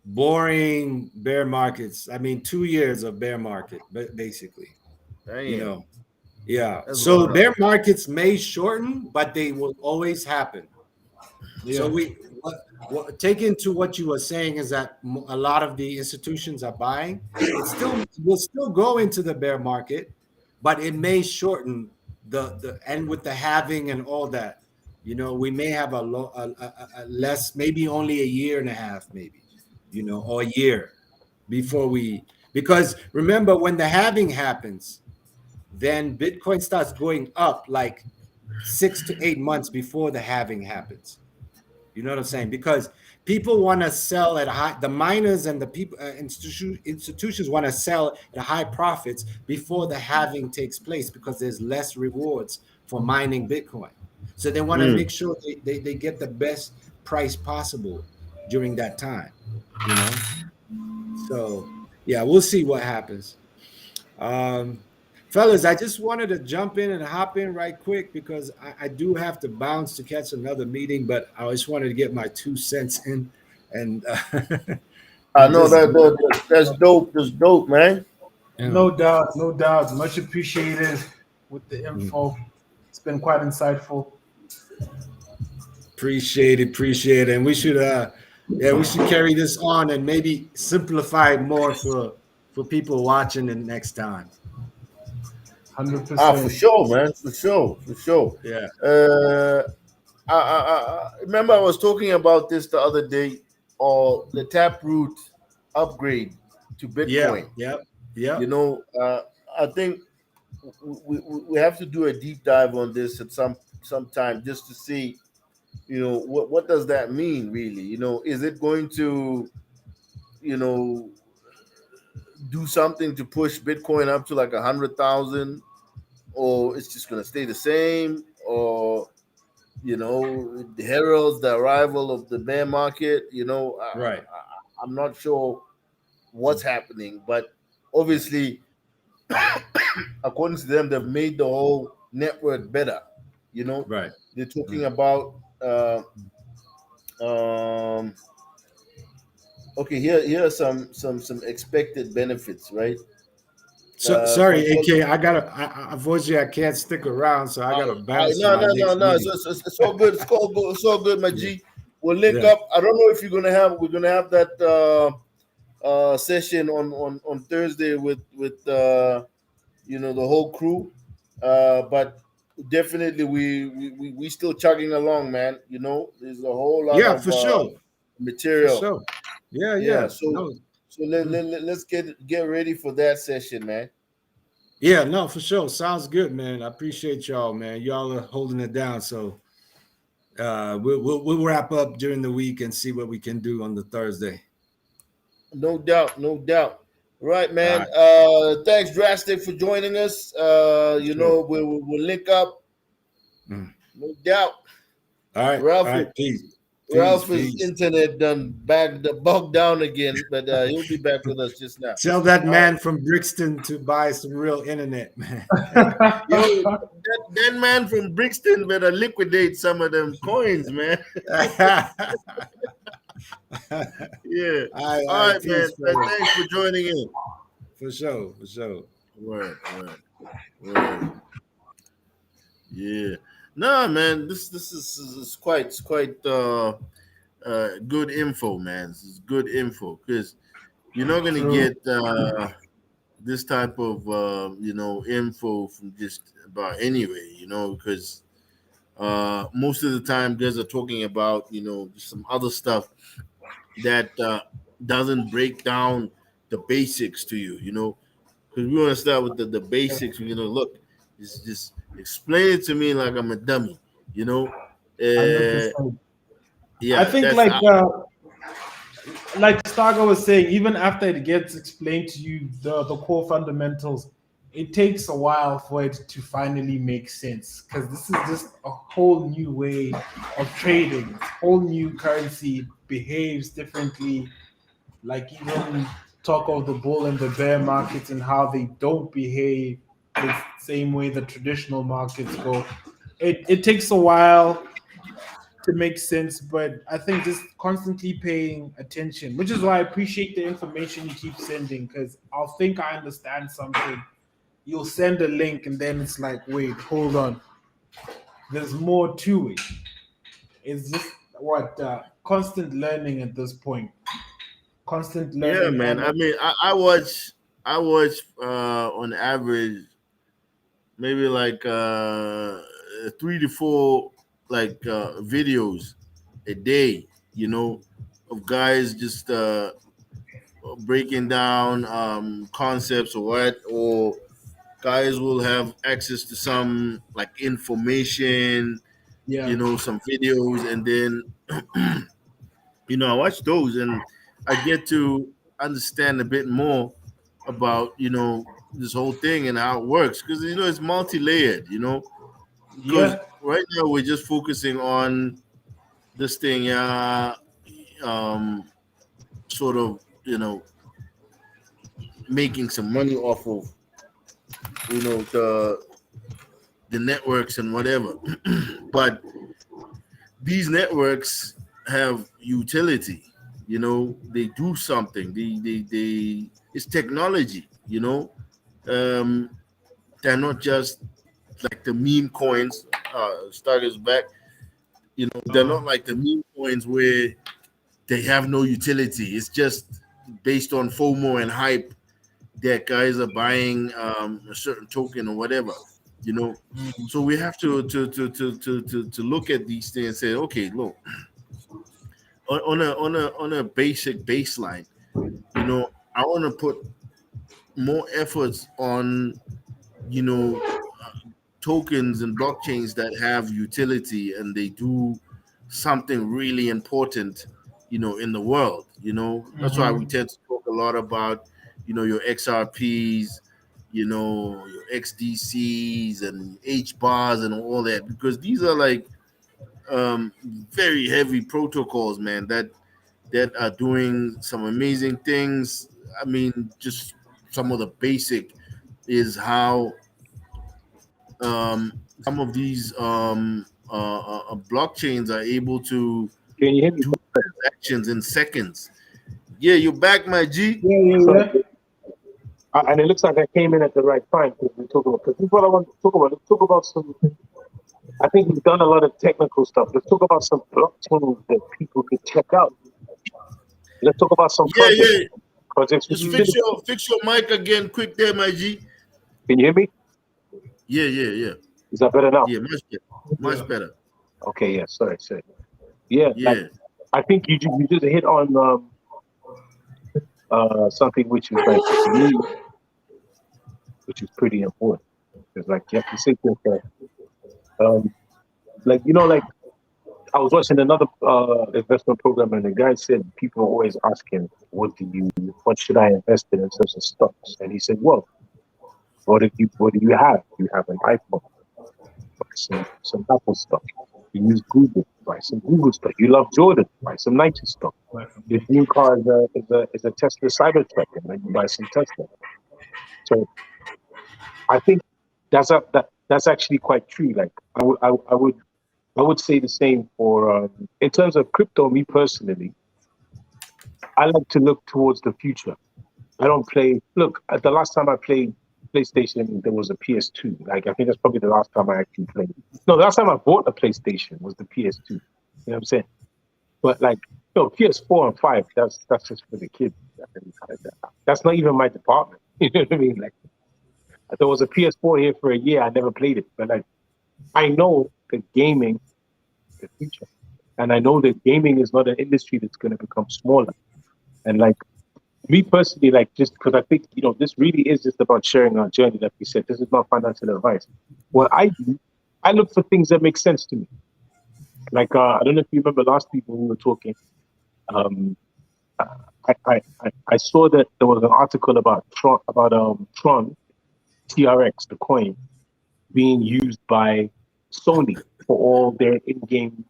boring bear markets. I mean, 2 years of bear market, but basically, you damn. know. Yeah. That's So what's up. bear markets may shorten, but they will always happen. So Yeah. what take into what you were saying is that a lot of the institutions are buying. It still will still go into the bear market, but it may shorten the and with the halving and all that. We may have a less, maybe only a year and a half, maybe, or a year before we, because remember when the halving happens, then Bitcoin starts going up like 6 to 8 months before the halving happens. You know what I'm saying? Because people want to sell at high, the miners and the people, institutions want to sell at high profits before the halving takes place because there's less rewards for mining Bitcoin. So they want to Mm. make sure they get the best price possible during that time, you know? So, yeah, we'll see what happens. Um, Fellas, I just wanted to jump in and hop in right quick because I do have to bounce to catch another meeting, but I just wanted to get my 2 cents in and I and know just that's dope. That's dope, man. yeah. No doubt, no doubt. Much appreciated with the Mm. info. It's been quite insightful. Appreciate it. And we should carry this on and maybe simplify it more for people watching the next time. Ah, for 100%. sure, man. For sure, for sure. Yeah. Uh, I remember I was talking about this the other day, or the Taproot upgrade to Yeah. Bitcoin. Yep. You Yep. know, I think we have to do a deep dive on this at some time just to see, what does that mean really? Is it going to, you know, do something to push Bitcoin up to like 100,000, or it's just going to stay the same, or it heralds the arrival of the bear market. Right. I'm not sure what's happening, but obviously, according to them, they've made the whole network better. You know, Right. they're talking Mm. about. Um, okay, here are some expected benefits, right? So For sorry, example, AK. Unfortunately I can't stick around, so I gotta bounce to no, my no, no, next no. meeting. It's all good. It's all good. It's all good, my Yeah. G. We'll link Yeah. up. I don't know if we're gonna have that session on Thursday with the whole crew. But definitely we still chugging along, man. There's a whole lot Yeah, of for sure. For material. sure. Yeah, Yeah. yeah. So No. so let, Mm. let, let- let's get ready for that session, man. Yeah, no, for sure. Sounds good, man. I appreciate y'all, man. Y'all are holding it down. So we'll wrap up during the week and see what we can do on the Thursday. No doubt, no doubt. Right, All man. right, Thanks, Drastic, for joining us. for sure. We'll link up. Mm. No doubt. All right, all Ralph right. Peace. Peace, Ralph's peace. internet done bogged down again, but he'll be back with us just now. Tell that All right. man from Brixton to buy some real internet, man. Yo, that man from Brixton better liquidate some of them coins, man. Yeah. All All right, right, man. peace, fellas. Thanks for joining in. For sure, for sure. Word, word, word. Yeah. Nah, man. This is quite good info, man. This is good info because you're not gonna True. get this type of info from just about anyway. Because most of the time guys are talking about some other stuff that doesn't break down the basics to you. Because we want to start with the basics. Look, just explain it to me like I'm a dummy. You know, uh, 100%. I yeah, think that's like Staga was saying, even after it gets explained to you the core fundamentals, it takes a while for it to finally make sense because this is just a whole new way of trading, whole new currency behaves differently. Like even talk of the bull and the bear markets and how they don't behave the same way the traditional markets go. It takes a while to make sense, but I think just constantly paying attention, which is why I appreciate the information you keep sending because I'll think I understand something you'll send a link and then it's like, wait, hold on. There's more to it. It's just constant learning at this point. Constant Yeah, learning man. and I mean, I watch on average maybe like 3 to 4 like videos a day, of guys just breaking down concepts or what, or guys will have access to some like information, yeah, some videos, and then I watch those and I get to understand a bit more about this whole thing and how it works, because it's multi-layered, because yeah, right now we're just focusing on this thing, sort of, making some money off of the networks and whatever. But these networks have utility. They do something. They it's technology. Um, they're not just like the meme coins. Starters back. They're not like the meme coins where they have no utility. It's just based on FOMO and hype that guys are buying a certain token or whatever. You know, so we have to look at these things and say, okay, look, on a basic baseline, I want to put more efforts on you know tokens and blockchains that have utility and they do something really important, in the world. That's why we tend to talk a lot about, your XRPs, your XDCs and H bars and all that, because these are like very heavy protocols, man, that are doing some amazing things. I mean, just some of the basic is how some of these blockchains are able to Can you hear me? do transactions in seconds. Yeah, you back, my G? Sorry. And it looks like I came in at the right time because we talk about. Because this is what I want to talk about. Let's talk about some. I think we've done a lot of technical stuff. Let's talk about some blockchains that people could check out. Let's talk about some Yeah, projects. yeah. Projects. Just fix your mic again, quick there, my G. Can you hear me? Yeah, yeah, yeah, Is that better now? yeah. Much better. Okay. Yeah. Sorry. Yeah. Like Yeah, I think you did hit on something which is like really, which is pretty important. It's like you have to say to yourself, like like I was watching another investment program, and the guy said people are always asking, what should I invest in terms of stocks? And he said, well, what do you have? You have an iPhone, buy some Apple stock. You use Google, buy some Google stock. You love Jordan, buy some Nike stock. Your dream car is a Tesla Cybertruck, and then you buy some Tesla. So I think that's actually quite true. Like I would say the same for in terms of crypto. Me personally, I like to look towards the future. I don't play. Look, at the last time I played PlayStation, there was a PS2. Like I think that's probably the last time I actually played. No, the last time I bought a PlayStation was the PS2. You know what I'm saying? But like, PS4 and 5, that's just for the kids. That's not even my department. You know what I mean? Like, there was a PS4 here for a year. I never played it, but like, I know that gaming is the future, and I know that gaming is not an industry that's going to become smaller. And like me personally, like just because I think this really is just about sharing our journey. Like we said, this is not financial advice. What I do, I look for things that make sense to me. Like I don't know if you remember last week when we were talking. Um, I saw that there was an article about Tron TRX, the coin, being used by Sony for all their in-game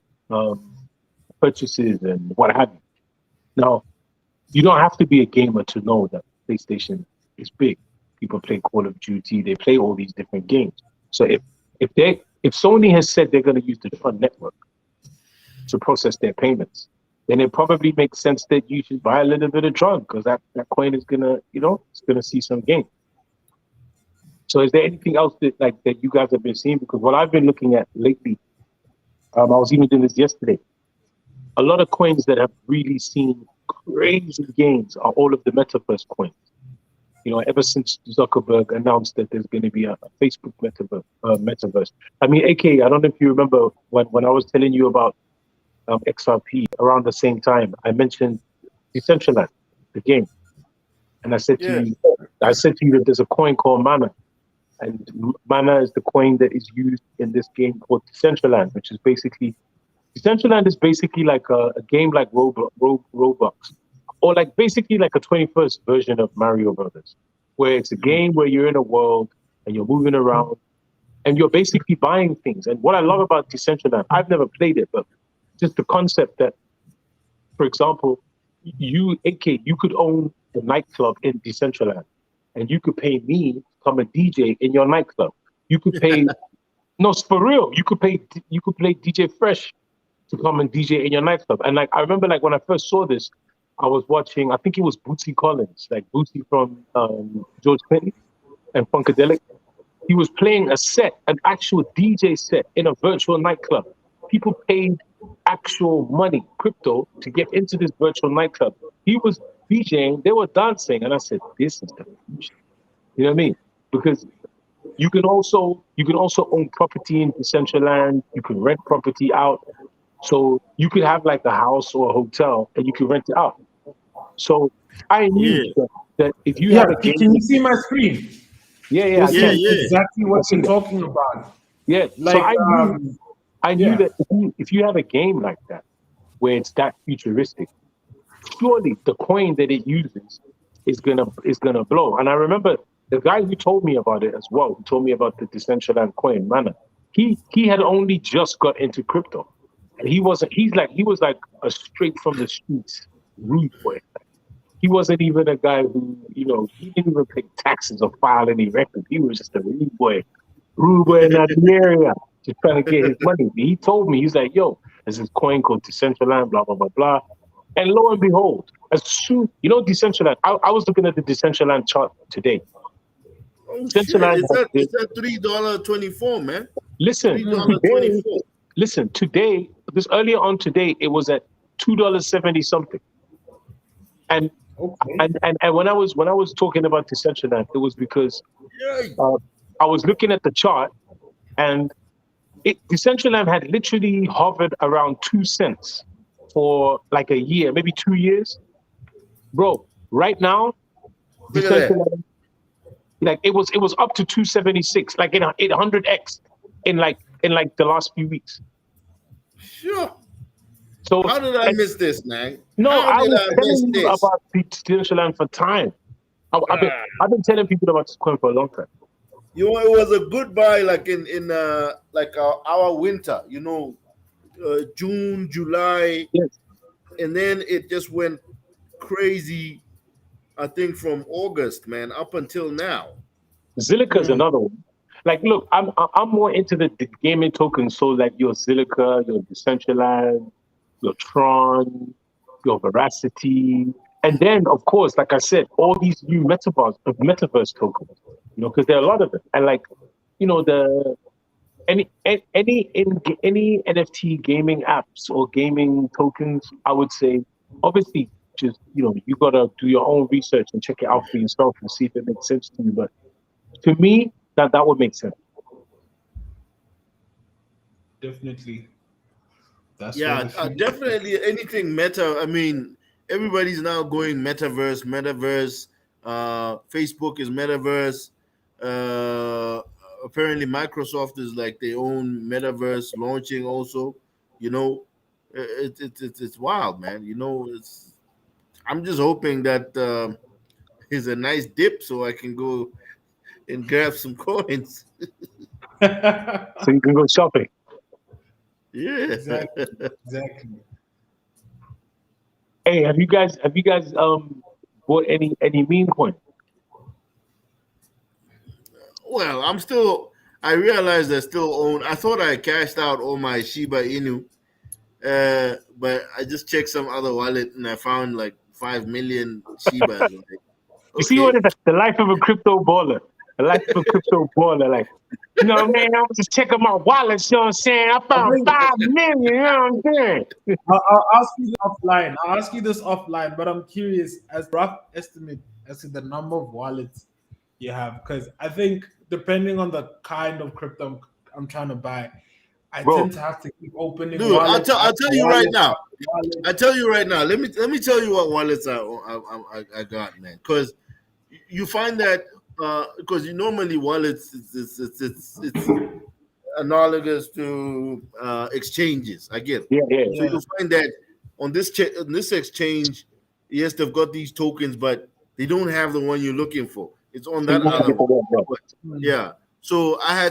purchases and what have you. Now, you don't have to be a gamer to know that PlayStation is big. People play Call of Duty, they play all these different games. So if Sony has said they're going to use the Tron network to process their payments, then it probably makes sense that you should buy a little bit of Tron because that coin is gonna, it's gonna see some gain. So is there anything else that you guys have been seeing? Because what I've been looking at lately, I was even doing this yesterday. A lot of coins that have really seen crazy gains are all of the metaverse coins. Ever since Zuckerberg announced that there's going to be a Facebook metaverse. I mean, AK, I don't know if you remember when I was telling you about XRP around the same time, I mentioned Decentraland, the game. And I said to Yeah. you, that there's a coin called Mana. And Mana is the coin that is used in this game called Decentraland, which is basically Decentraland is basically like a game like Roblox, or like basically like a 21st version of Mario Brothers, where it's a game where you're in a world and you're moving around and you're basically buying things. And what I love about Decentraland, I've never played it, but just the concept that, for example, you could own the nightclub in Decentraland, and you could pay me to come and DJ in your nightclub. You could pay, no, it's for real. You could play DJ Fresh to come and DJ in your nightclub. And like I remember, like when I first saw this, I was watching. I think it was Bootsy Collins, like Bootsy from George Clinton and Funkadelic. He was playing an actual DJ set in a virtual nightclub. People paid actual money, crypto, to get into this virtual nightclub. He was DJing, they were dancing, and I said, "This is the future." You know what I mean? Because you can also own property in Decentraland. You can rent property out, so you could have like a house or a hotel, and you can rent it out. So I knew that if you have a game, can you see my screen? Yeah, This is exactly what you're talking about. Yeah, like so I knew that if you have a game like that, where it's that futuristic, surely the coin that it uses is gonna blow. And I remember the guy who told me about it as well, who told me about the Decentraland coin, Mana. He had only just got into crypto, and he was like a straight from the streets rude boy. He wasn't even a guy who, he didn't even pay taxes or file any record. He was just a rude boy in that area, just trying to get his money. He told me, he's like, yo, there's this coin called Decentraland, blah, blah, blah, blah. And lo and behold, as soon, Decentraland, I was looking at the Decentraland chart today. Oh, shit. It's at $3.24, man. Listen, today, this earlier on today, it was at $2.70 something. And when I was talking about Decentraland, it was because I was looking at the chart, and Decentraland had literally hovered around 2 cents for like a year, maybe 2 years. Bro, right now, Decentraland, like it was up to 276, like in 800x in the last few weeks. Sure. So how did I miss this, man? No, I was telling you about Decentraland for time. I've been telling people about this coin for a long time. It was a good buy, like in like our winter, June, July, and then it just went crazy. I think from August, man, up until now. Zilliqa is another one. Like, look, I'm more into the gaming tokens. So like your Zilliqa, your Decentraland, your Tron, your Veracity, and then of course, like I said, all these new metaverse tokens. Because there are a lot of them, and like, any NFT gaming apps or gaming tokens, I would say, obviously, just you gotta do your own research and check it out for yourself and see if it makes sense to you. But to me, that would make sense. Definitely. Definitely anything meta. I mean, everybody's now going metaverse. Facebook is metaverse. Apparently Microsoft is like their own metaverse launching also. It's wild, man. I'm just hoping that is a nice dip so I can go and grab some coins. So you can go shopping. Yeah, exactly. Hey, have you guys bought any meme coin? Well, I realized I still own. I thought I cashed out all my Shiba Inu, but I just checked some other wallet and I found like 5 million Shibas. You see what is the life of a crypto baller? A life of a crypto baller, like, you know, man, I was just checking my wallet, you know what I'm saying? I found 5 million, you know what I'm saying? I'll ask you this offline. I'll ask you this offline, but I'm curious as rough estimate as to the number of wallets you have, because I think depending on the kind of crypto I'm trying to buy, I Bro, tend to have to keep opening Dude, wallets. I'll tell you right now. Wallet. I tell you right now. Let me tell you what wallets I got, man. Because you find that because you normally wallets it's analogous to exchanges. I get it. yeah. So Yeah. you'll find that on this exchange, yes, they've got these tokens, but they don't have the one you're looking for. It's on So you that have to other get the one. one, bro. But, yeah. So I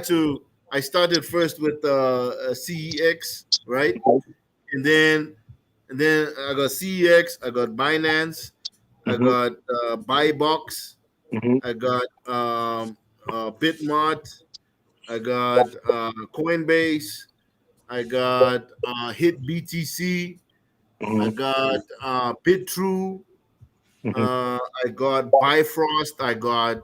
started first with CEX, right? And then I got CEX, I got Binance, I Mm-hmm. got Buybox, Mm-hmm. I got Bitmart, I got Coinbase, I got Hit BTC, I Mm-hmm. got BitTrue, Mm-hmm. I got Bifrost, I got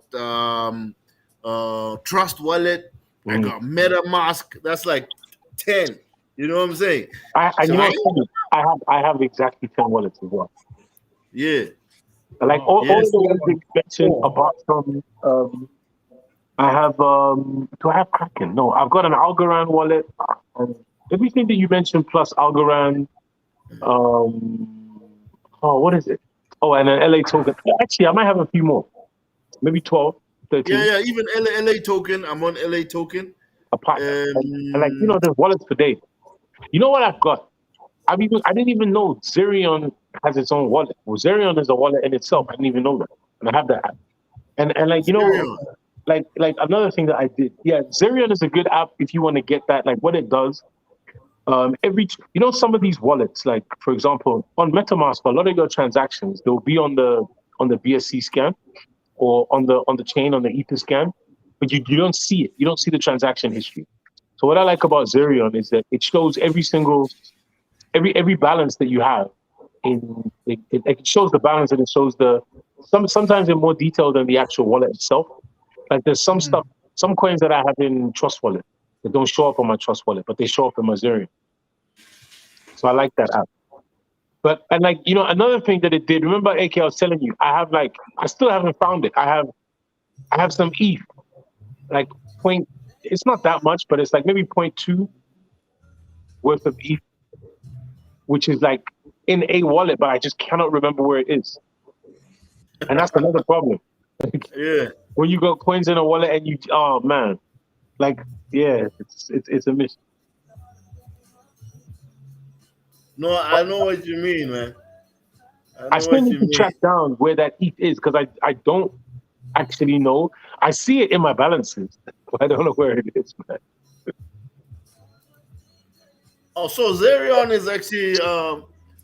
Trust Wallet, I Mm-hmm. got MetaMask. That's like 10. You know what I'm saying? And So you know what's funny? I have exactly 10 wallets as well. yeah, Like Wow. yeah. all of the So, ones that you mentioned, apart from I have do I have Kraken? No, I've got an Algorand wallet. Um, Everything that you mentioned plus Algorand, um what is it? Oh, and an LA token. Actually, I might have a few more. Maybe 12, yeah, 13. yeah. Even LA token. I'm on LA token. Apart and like, Um, there's wallets for days. You know what I've got? I didn't even know Zerion has its own wallet. Well, Zerion is a wallet in itself. I didn't even know that. And I have that app. And like, Zerion. like another thing that I did, yeah, Zerion is a good app if you want to get that. Like what it does, some of these wallets, like for example, on MetaMask, a lot of your transactions they'll be on the BSC scan or on the chain on the Ether scan, but you don't see it. You don't see the transaction history. So what I like about Zerion is that it shows every balance that you have. It shows the balance and it shows sometimes in more detail than the actual wallet itself. Like there's some stuff, some coins that I have in Trust Wallet that don't show up on my Trust Wallet, but they show up in my Zerion. So I like that app. But and like another thing that it did. Remember, AK, I was telling you, I still haven't found it. I have some ETH, like point. It's not that much, but it's like maybe point 0.2 worth of ETH, which is like in a wallet, but I just cannot remember where it is. And that's another problem. Yeah. When you got coins in a wallet and oh man, like yeah, it's a miss. No, I know what you mean, man. I I know still what need you to mean. track down where that ETH is because I don't actually know. I see it in my balances, but I don't know where it is, man. Oh, so Zerion is actually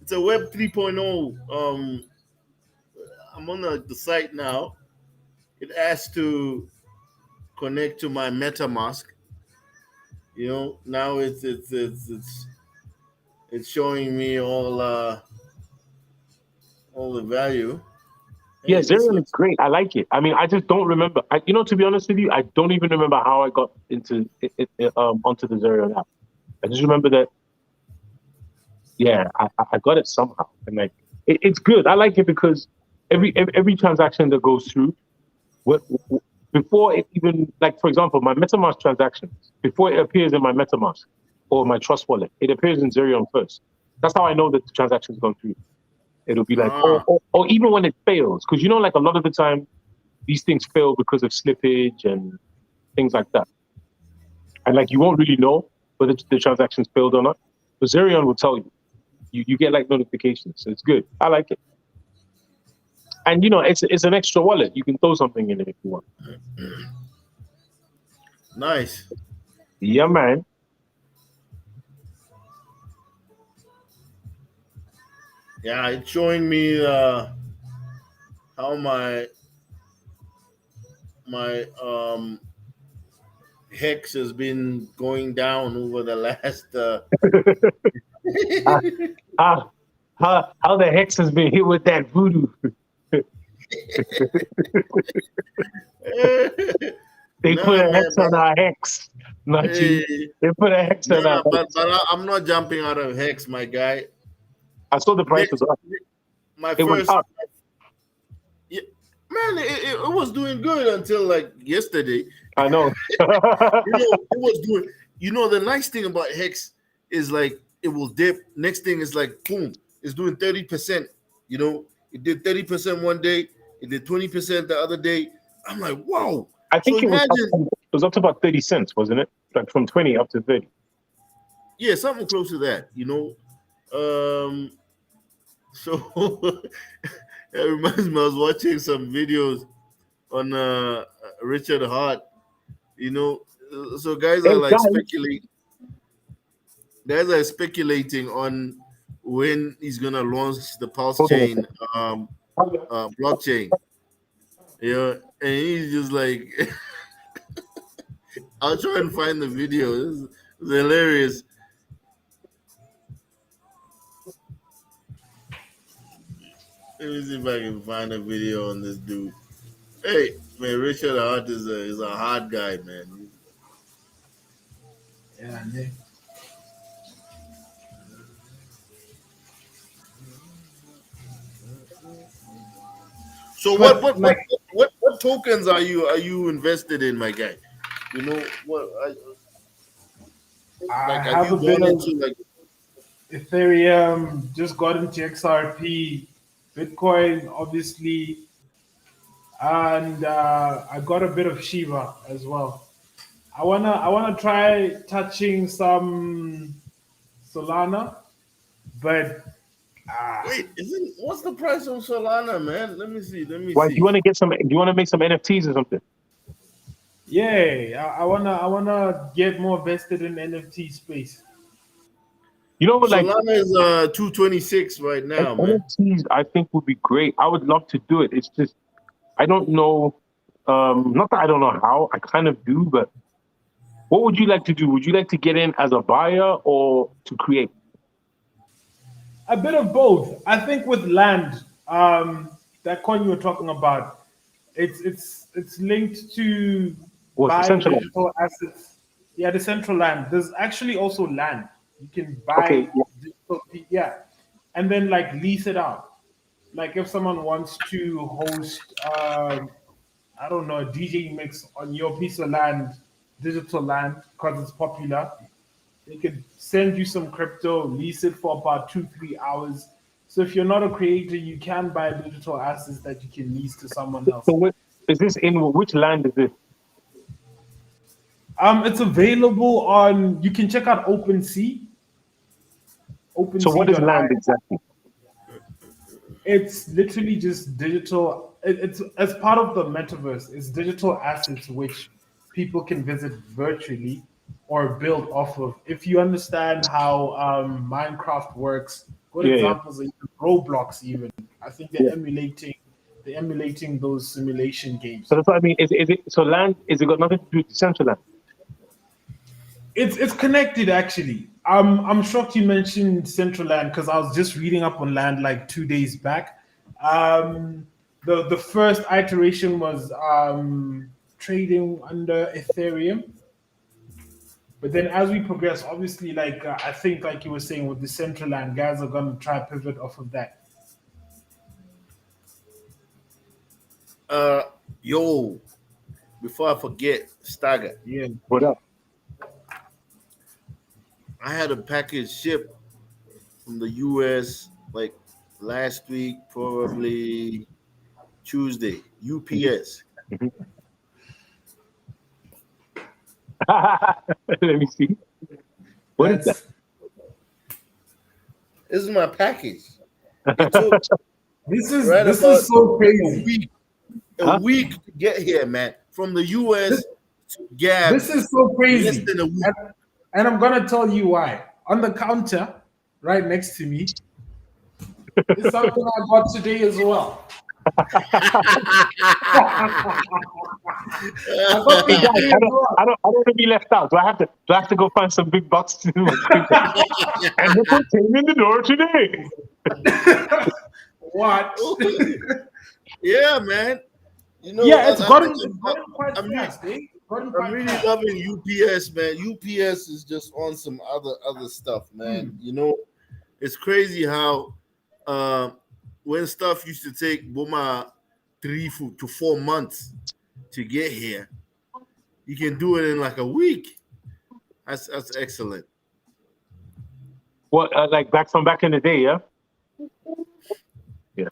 it's a Web 3.0. I'm on the site now. It asks to connect to my MetaMask. Now it's showing me all the value. Yeah, Hey, this Zerion is looks great. I like it. I mean, I just don't remember. To be honest with you, I don't even remember how I got into onto the Zerion app. I just remember that. Yeah, I got it somehow, and like it's good. I like it because every transaction that goes through, before it even like for example, my MetaMask transactions before it appears in my MetaMask or my Trust wallet, it appears in Zerion first. That's how I know that the transaction's gone through. It'll be like, ah or even when it fails, because like a lot of the time these things fail because of slippage and things like that. And like you won't really know whether the transactions failed or not. But Zerion will tell you. You get like notifications. So it's good. I like it. And it's an extra wallet. You can throw something in it if you want. nice. Yeah, man. Yeah, it's showing me how my hex has been going down over the last Ah, how the hex has been hit with that voodoo. They put Nah, a man, hex on our hex. Not you. hey, They put a hex on our nah, but hex. I'm not jumping out of hex, my guy. I saw the price was Next, up. my It went first, up. yeah, man, it was doing good until like yesterday. I know. It was doing. The nice thing about hex is like it will dip. Next thing is like boom, it's doing 30%. It did 30% one day, it did 20% the other day. I'm like, wow. I So think imagine, it was up to about 30 cents, wasn't it? Like from 20 up to 30. yeah, something close to that. So it reminds me, I was watching some videos on Richard Hart. So guys are Hey like guys, speculating on when he's gonna launch the Pulse hold on a Chain blockchain. And he's just like, I'll try and find the video. It's hilarious. Let me see if I can find a video on this dude. Hey, man, Richard Hart is a hard guy, man. Yeah, Nick. So But like, what tokens are you invested in, my guy? What? I Like, have have you a bit gone of into like? Ethereum, just got into XRP, Bitcoin, obviously, and I got a bit of Shiba as well. I wanna try touching some Solana, but Wait, what's the price of Solana, man? Let me see. Let me why do you see. want to get some? Do you want to make some NFTs or something? yeah, I wanna get more vested in NFT space. You know, like Solana is 226 right now, man. NFTs, I think would be great. I would love to do it. It's just I don't know. Not that I don't know how. I kind of do, but what would you like to do? Would you like to get in as a buyer or to create? A bit of both. I think with land, that coin you were talking about, it's linked to What's the buying central? digital assets. Yeah, the central land. There's actually also land. You can Okay, buy digital, yeah, and then like lease it out. Like if someone wants to host, I don't know, a DJ mix on your piece of land, digital land, because it's popular. They could send you some crypto, lease it for about 2-3 hours. So if you're not a creator, you can buy digital assets that you can lease to someone so else. what is this in? Which land is this? It's available on. You can check out OpenSea, So what is land OpenSea.io. exactly? It's literally just digital. It's as part of the metaverse. It's digital assets which people can visit virtually or build off of. If you understand how Minecraft works, good Yeah, yeah, examples are even Roblox. Even I think yeah. they're emulating those simulation So games. that's what I mean. Is it so land? Is it got nothing to do with the central land? It's connected actually. I'm shocked you mentioned Central Land because I was just reading up on land like 2 days back. The first iteration was trading under Ethereum, but then as we progress, obviously, like I think, like you were saying with the Central Land, guys are gonna try to pivot off of that. Uh, yo, before I forget, Stagger, Yeah. What up? I had a package shipped from the U.S. like last week, probably Tuesday. UPS. Mhm. Let me see. What is that? That's This is my package. It took this is right this about is so a crazy. week, Huh? to get here, man. From the U.S. This, to Gab, this is so less crazy. than a week. And I'm gonna tell you why. On the counter, right next to me, is something I got today as well. I got Hey this guys, today as well. I don't want to be left out. Do I have to go find some big bucks to do my cricket? And look what came in the door today. What? Yeah, man. Yeah, I think it's gotten quite I'm fast, eh? I'm really loving UPS, man. UPS is just on some other stuff, man. You know, it's crazy how when stuff used to take Boma 3 to 4 months to get here, you can do it in like a week. That's excellent. What, like back in the day, yeah? Yeah.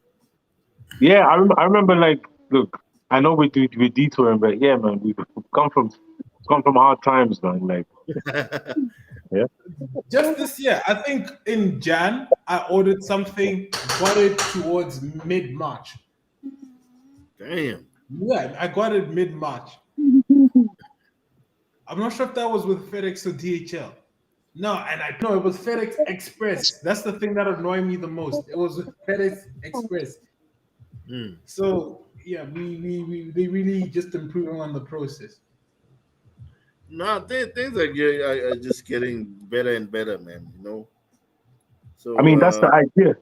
Yeah, I remember, like, look, I know we're detouring, but yeah, man, we've come from hard times, man. Like, yeah. Just this year, I think in Jan, I ordered something, got it towards mid-March. Damn. Yeah, I got it mid-March. I'm not sure if that was with FedEx or DHL. No, and I know it was FedEx Express. That's the thing that annoyed me the most. It was with FedEx Express. Mm. So yeah, they really just improving on the process. No, things are just getting better and better, man. You know. I So mean, that's the idea.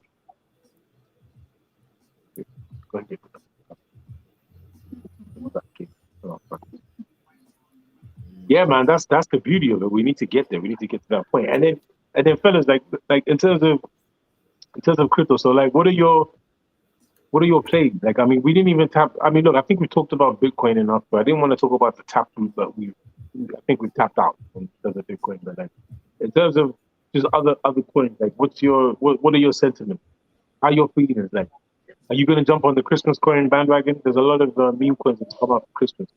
Yeah, man, that's the beauty of it. We need to get there. We need to get to that point. And then fellas, like in terms of crypto, so like what are your plays? Like, I mean, we didn't even tap. I mean, look, I think we talked about Bitcoin enough, but I didn't want to talk about the tap route, but I think we tapped out in terms of Bitcoin. But like, in terms of just other coins, like, what are your sentiments? How are your feelings? Like, are you gonna jump on the Christmas coin bandwagon? There's a lot of meme coins that come up for Christmas.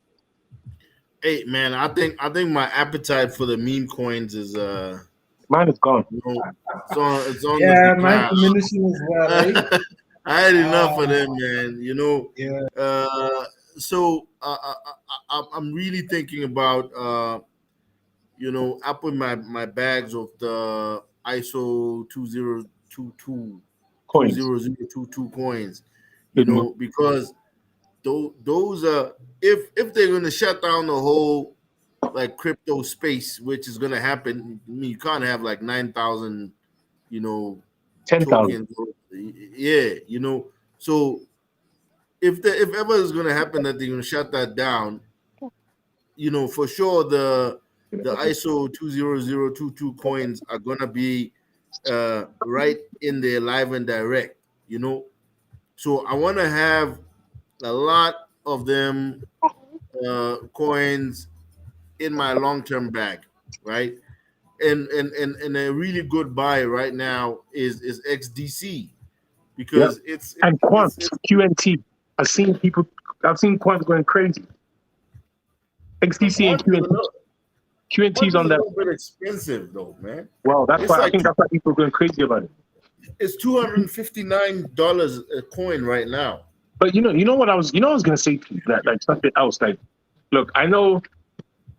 hey, man, I think my appetite for the meme coins is Mine is gone. you know, it's on the Yeah, mine's decline. diminishing as well, right? I had enough of them, man. You know, Yeah. so I'm really thinking about I put my bags of the ISO 2022 Coins. 20022 coins, Good move. because those are if they're gonna shut down the whole like crypto space, which is gonna happen. I mean, you can't have like 9,000, 10,000. tokens. Yeah, So if ever is gonna happen that they're gonna shut that down, for sure the ISO 20022 coins are gonna be right in there live and direct, So I want to have a lot of them coins in my long-term bag, right? And a really good buy right now is XDC Yep. because And Quant, it's QNT. I've seen Quant going crazy. XDC and QNT. QNT's on a that. little bit expensive though, man. Well, It's I like think that's why people are going crazy about it. it's $259 a coin right now. But you know what I was gonna say to you, that like something else. Like, look, I know.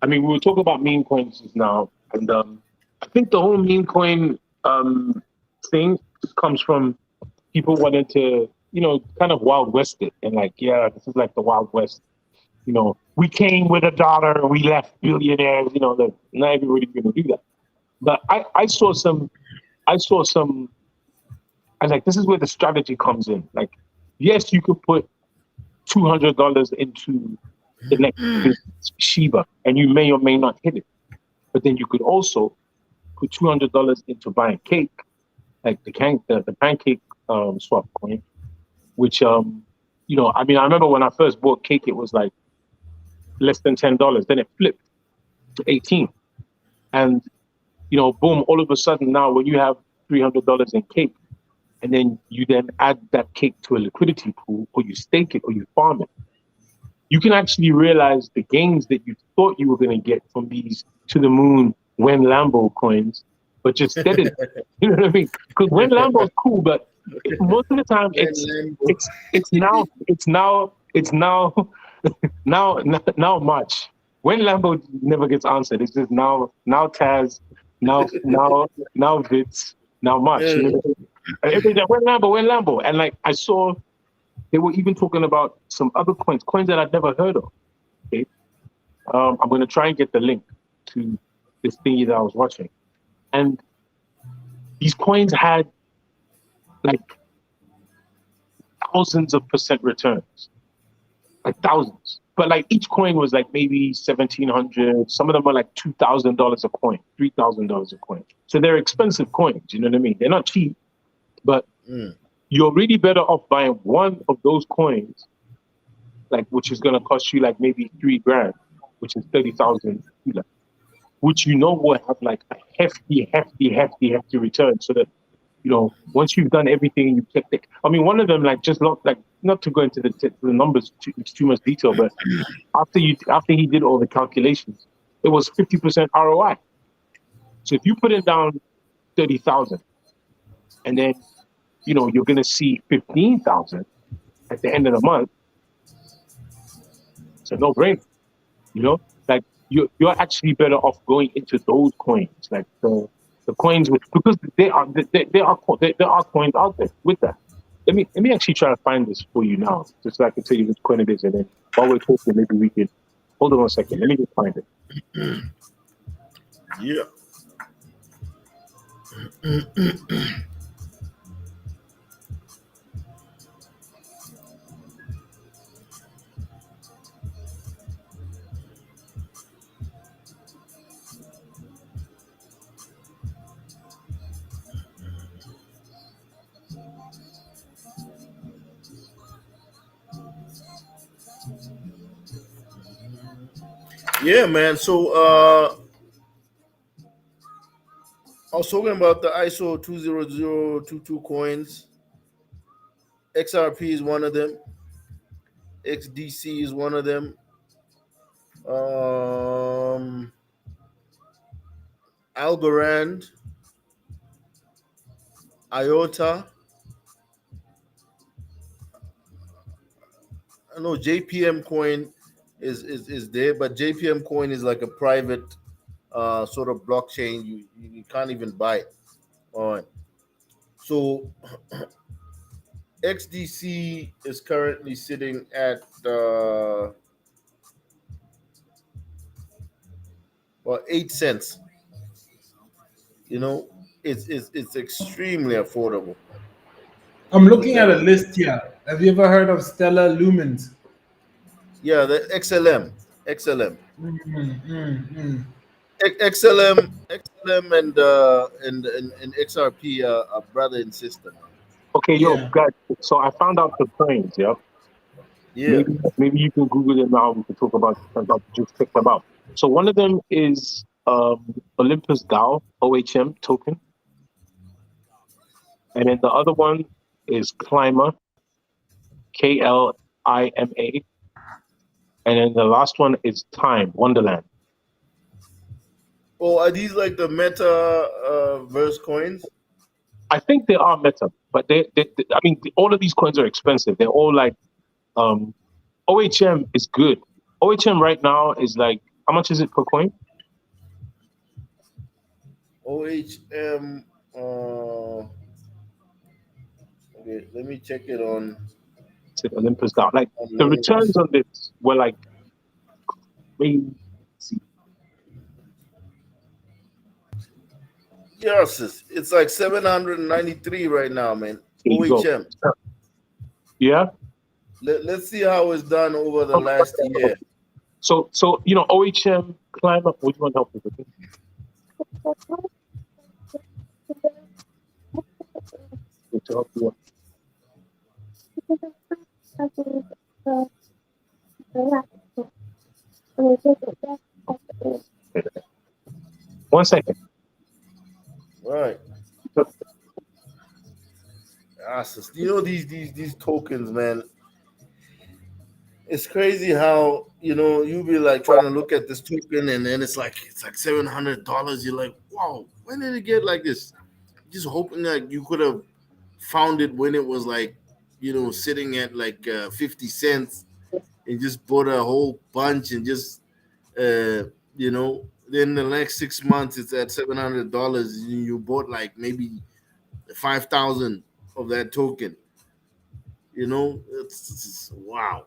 I mean, we were talking about meme coins just now, and I think the whole meme coin thing comes from people wanting to, kind of Wild West it, and like, yeah, this is like the Wild West. We came with $1, we left billionaires. That not everybody's gonna do that. But I saw some. I was like, this is where the strategy comes in. Like, yes, you could put $200 into the next Shiba, and you may or may not hit it. But then you could also put $200 into buying cake, like the pancake swap coin, which I remember when I first bought cake, it was like less than $10. Then it flipped to 18, and boom! All of a sudden now, when you have $300 in cake, and then you then add that cake to a liquidity pool, or you stake it, or you farm it, you can actually realize the gains that you thought you were going to get from these to the moon when Lambo coins, but just didn't. You know what I mean? Because when Lambo's cool, but most of the time it's now March. When Lambo never gets answered, it's just now Taz, now Vitz, now March. Everything when Lambo, and like I saw, they were even talking about some other coins that I'd never heard of. Okay, I'm gonna try and get the link to this thingy that I was watching, and these coins had like thousands of percent returns, like thousands. but like each coin was like maybe $1,700. Some of them are like $2,000 a coin, $3,000 a coin. So they're expensive coins. You know what I mean? They're not cheap, but you're really better off buying one of those coins, like which is gonna cost you like maybe $3,000, which is 30,000, which you know will have like a hefty return. So that once you've done everything and you checked it. I mean, one of them like just not to go into the numbers too much detail, but after he did all the calculations, it was 50% ROI. So if you put it down 30,000, and then you're gonna see 15,000 at the end of the month, it's a no-brainer. Like you're actually better off going into those coins, like the coins because there are coins out there with that. Let me actually try to find this for you now, just so I can tell you which coin it is, and then while we're talking, maybe we can hold on a second. Let me just find it. Yeah. Yeah, man. So I was talking about the ISO 20022 coins. XRP is one of them. XDC is one of them. Algorand, IOTA. I know JPM coin is there, but JPM coin is like a private sort of blockchain. You can't even buy it. All right. So XDC is currently sitting at 8 cents. It's extremely affordable. I'm looking at a list here. Have you ever heard of Stellar Lumens? Yeah, the XLM. XLM and XRP are brother and sister. Okay, Yeah. guys. So I found out the coins. Yeah. Yeah. Maybe you can Google them now. We can talk about just check them out. So one of them is Olympus DAO OHM token, and then the other one is Climber, KLIMA, and then the last one is Time Wonderland. Oh, are these like the meta verse coins? I think they are meta, but they I mean, all of these coins are expensive. They're all like OHM is good. OHM right now is like, how much is it per coin? OHM. Okay, let me check it on. It's Olympus DAO. Like the returns on this were like crazy. Yes, it's like 793 right now, man. OHM. Yeah. Let's see how it's done over the last year. So OHM Climber. Would you want help with it? To help you out. 1 second. Right. These tokens, man. It's crazy how you'll be like trying to look at this token and then it's like $700. You're like, wow, when did it get like this? Just hoping that you could have found it when it was like sitting at like 50 cents and just bought a whole bunch and just then the next 6 months it's at $700 and you bought like maybe 5,000 of that token. It's wow.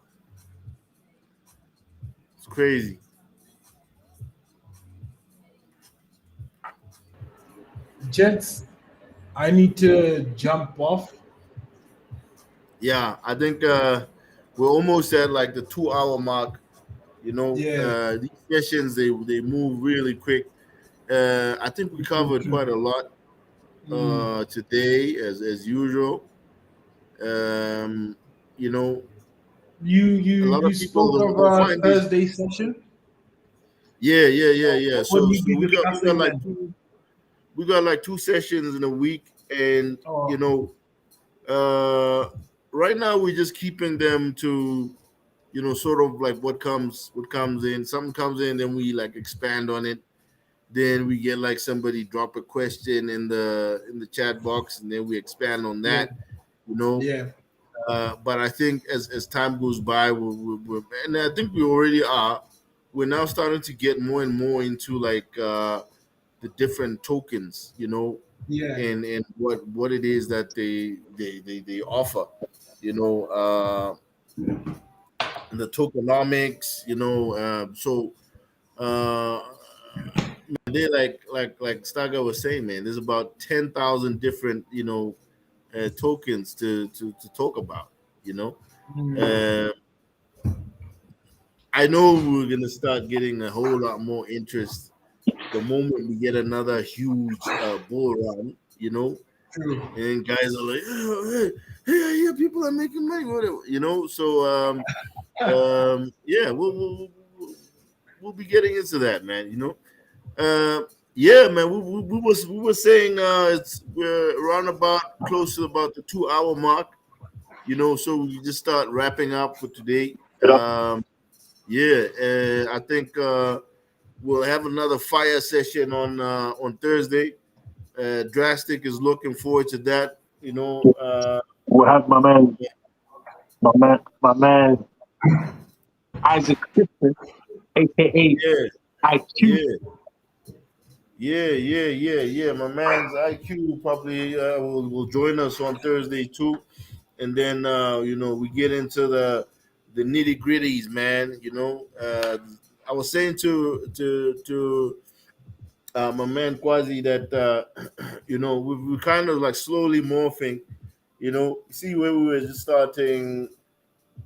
It's crazy. Gents, I need to jump off. Yeah, I think we're almost at like the 2 hour mark. Yeah. These sessions they move really quick. I think we covered quite a lot today, as usual. Um, you know, You a lot you of people spoke of will find this. Thursday session. Yeah. What will So you be we got discussing like then? two sessions in a week, and Oh, uh, right now we're just keeping them to sort of like what comes in. Something comes in, then we like expand on it. Then we get like somebody drop a question in the chat box, and then we expand on yeah, that. You know, yeah, but I think as time goes by, and I think we already are. We're now starting to get more and more into like the different tokens, yeah. and what it is that they offer, you know, uh, the tokenomics, so uh, they like Staga was saying, man. There's about 10,000 different tokens to talk about, you know. Mm, Uh, I know we're gonna start getting a whole lot more interest the moment we get another huge bull run, true. and guys are like, oh, hey, I hear people are making money, whatever, So yeah, we'll be getting into that, man. Yeah, man. We were saying we're around about close to about the 2 hour mark, so we just start wrapping up for today. Yeah, and I think we'll have another fire session on Thursday. Drastic is looking forward to that. We'll have my man Isaac Clifton, aka Yeah, IQ. yeah, yeah. My man's IQ probably will join us on Thursday too, and then we get into the nitty gritties, man. I was saying to my man Quasi that we're kind of like slowly morphing. See where we were just starting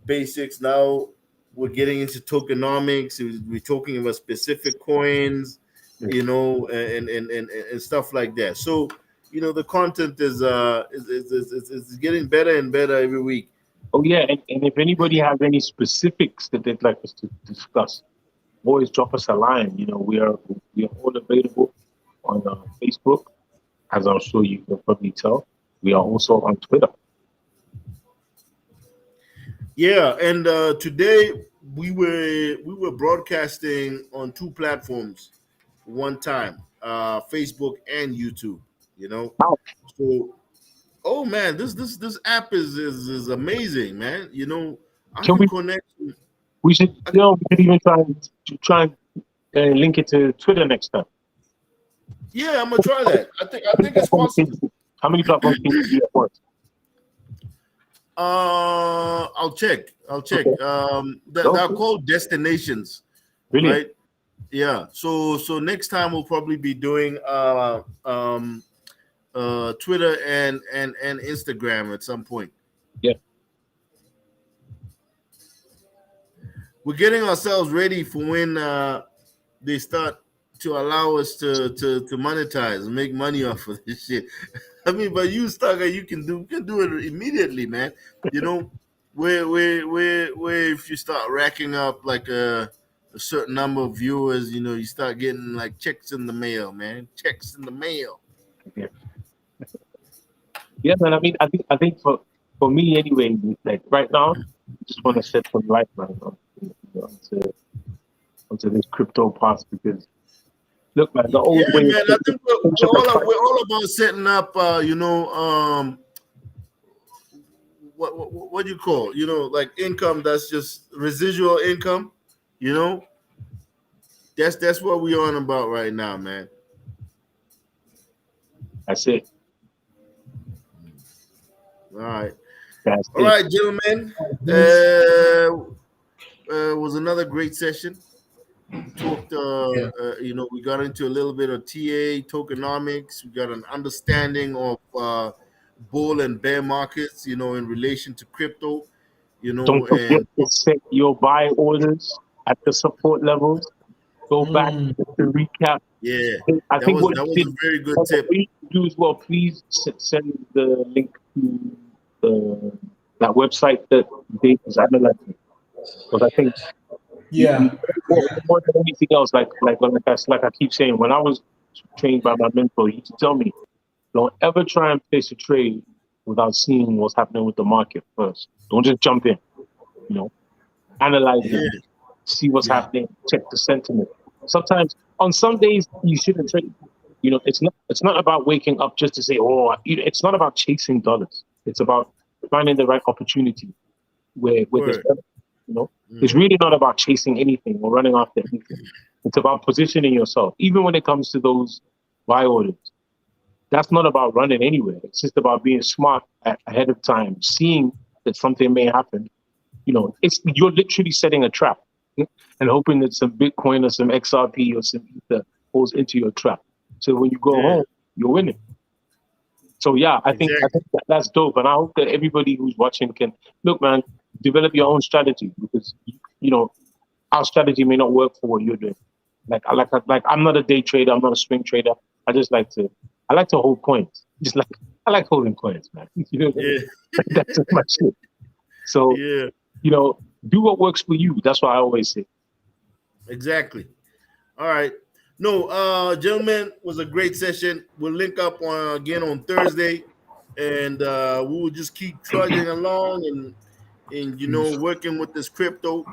basics. Now we're getting into tokenomics. We're talking about specific coins, and stuff like that. So, the content is getting better and better every week. Oh yeah, and if anybody has any specifics that they'd like us to discuss, always drop us a line. We are all available on Facebook, as I'm sure you can probably tell. We are also on Twitter. Yeah, and today we were broadcasting on two platforms one time, Facebook and YouTube. You know, Now, so oh man, this app is amazing, man. I can can we? connect. We should. I can, We could even try and link it to Twitter next time. yeah, I'm gonna try that. I think it's possible. How many platforms can you do at once? I'll check. Okay. They're Okay. called destinations, Brilliant. right? Yeah. So next time we'll probably be doing Twitter and Instagram at some point. Yeah. We're getting ourselves ready for when they start to allow us to monetize and make money off of this shit. I mean, but you Stugger, you can do it immediately, man. You know, where if you start racking up like a certain number of viewers, you start getting like checks in the mail, man. Checks in the mail. Yeah. Yeah, man. I mean, I think for me anyway, like right now, I just want to set some light, man, onto this crypto path because look, man, the Yeah, old way of man. I think we're thinking all we're all about setting up. What do you call? Like income that's just residual income. You know, that's what we're on about right now, man. that's it. All right, That's all it. right, gentlemen. Was another great session. Talked, Yeah. we got into a little bit of TA tokenomics. We got an understanding of bull and bear markets, in relation to crypto, Don't forget and to set your buy orders. at the support levels. Go back to recap. Yeah, I think what that you was did, a very good what tip. we do as well, please send the link to that website that Dave is analyzing. Because I think Yeah. more than anything else, like I keep saying, when I was trained by my mentor, he used to tell me, don't ever try and place a trade without seeing what's happening with the market first. Don't just jump in, you know, analyze Yeah, it, see what's Yeah. happening, check the sentiment. Sometimes on some days you shouldn't trade. You know, it's not about waking up just to say, oh, it's not about chasing dollars. It's about finding the right opportunity where there's word. better, you know. It's really not about chasing anything or running after anything. It's about positioning yourself. Even when it comes to those buy orders, that's not about running anywhere. It's just about being smart ahead of time, seeing that something may happen. You know, you're literally setting a trap and hoping that some Bitcoin or some XRP or some Ether falls into your trap. So when you go Yeah, home, you're winning. So yeah, I think exactly. that's dope, and I hope that everybody who's watching can look, man, develop your own strategy because you know our strategy may not work for what you're doing. Like I'm not a day trader, I'm not a swing trader. I like to hold coins. Just like I like holding coins, man. You know what I mean? Yeah, That's just my shit. So yeah, you know, do what works for you. That's what I always say. exactly. All right. No, gentlemen, was a great session. We'll link up again on Thursday, and we'll just keep trudging along and working with this crypto.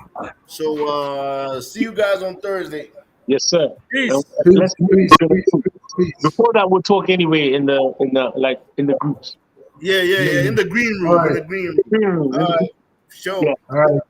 So see you guys on Thursday. Yes, sir. And Peace. let's Peace. Peace. before that we'll talk anyway in the groups. Yeah, yeah, yeah. In the green All room. In right. the green room. All right. Sure. Yeah. All right.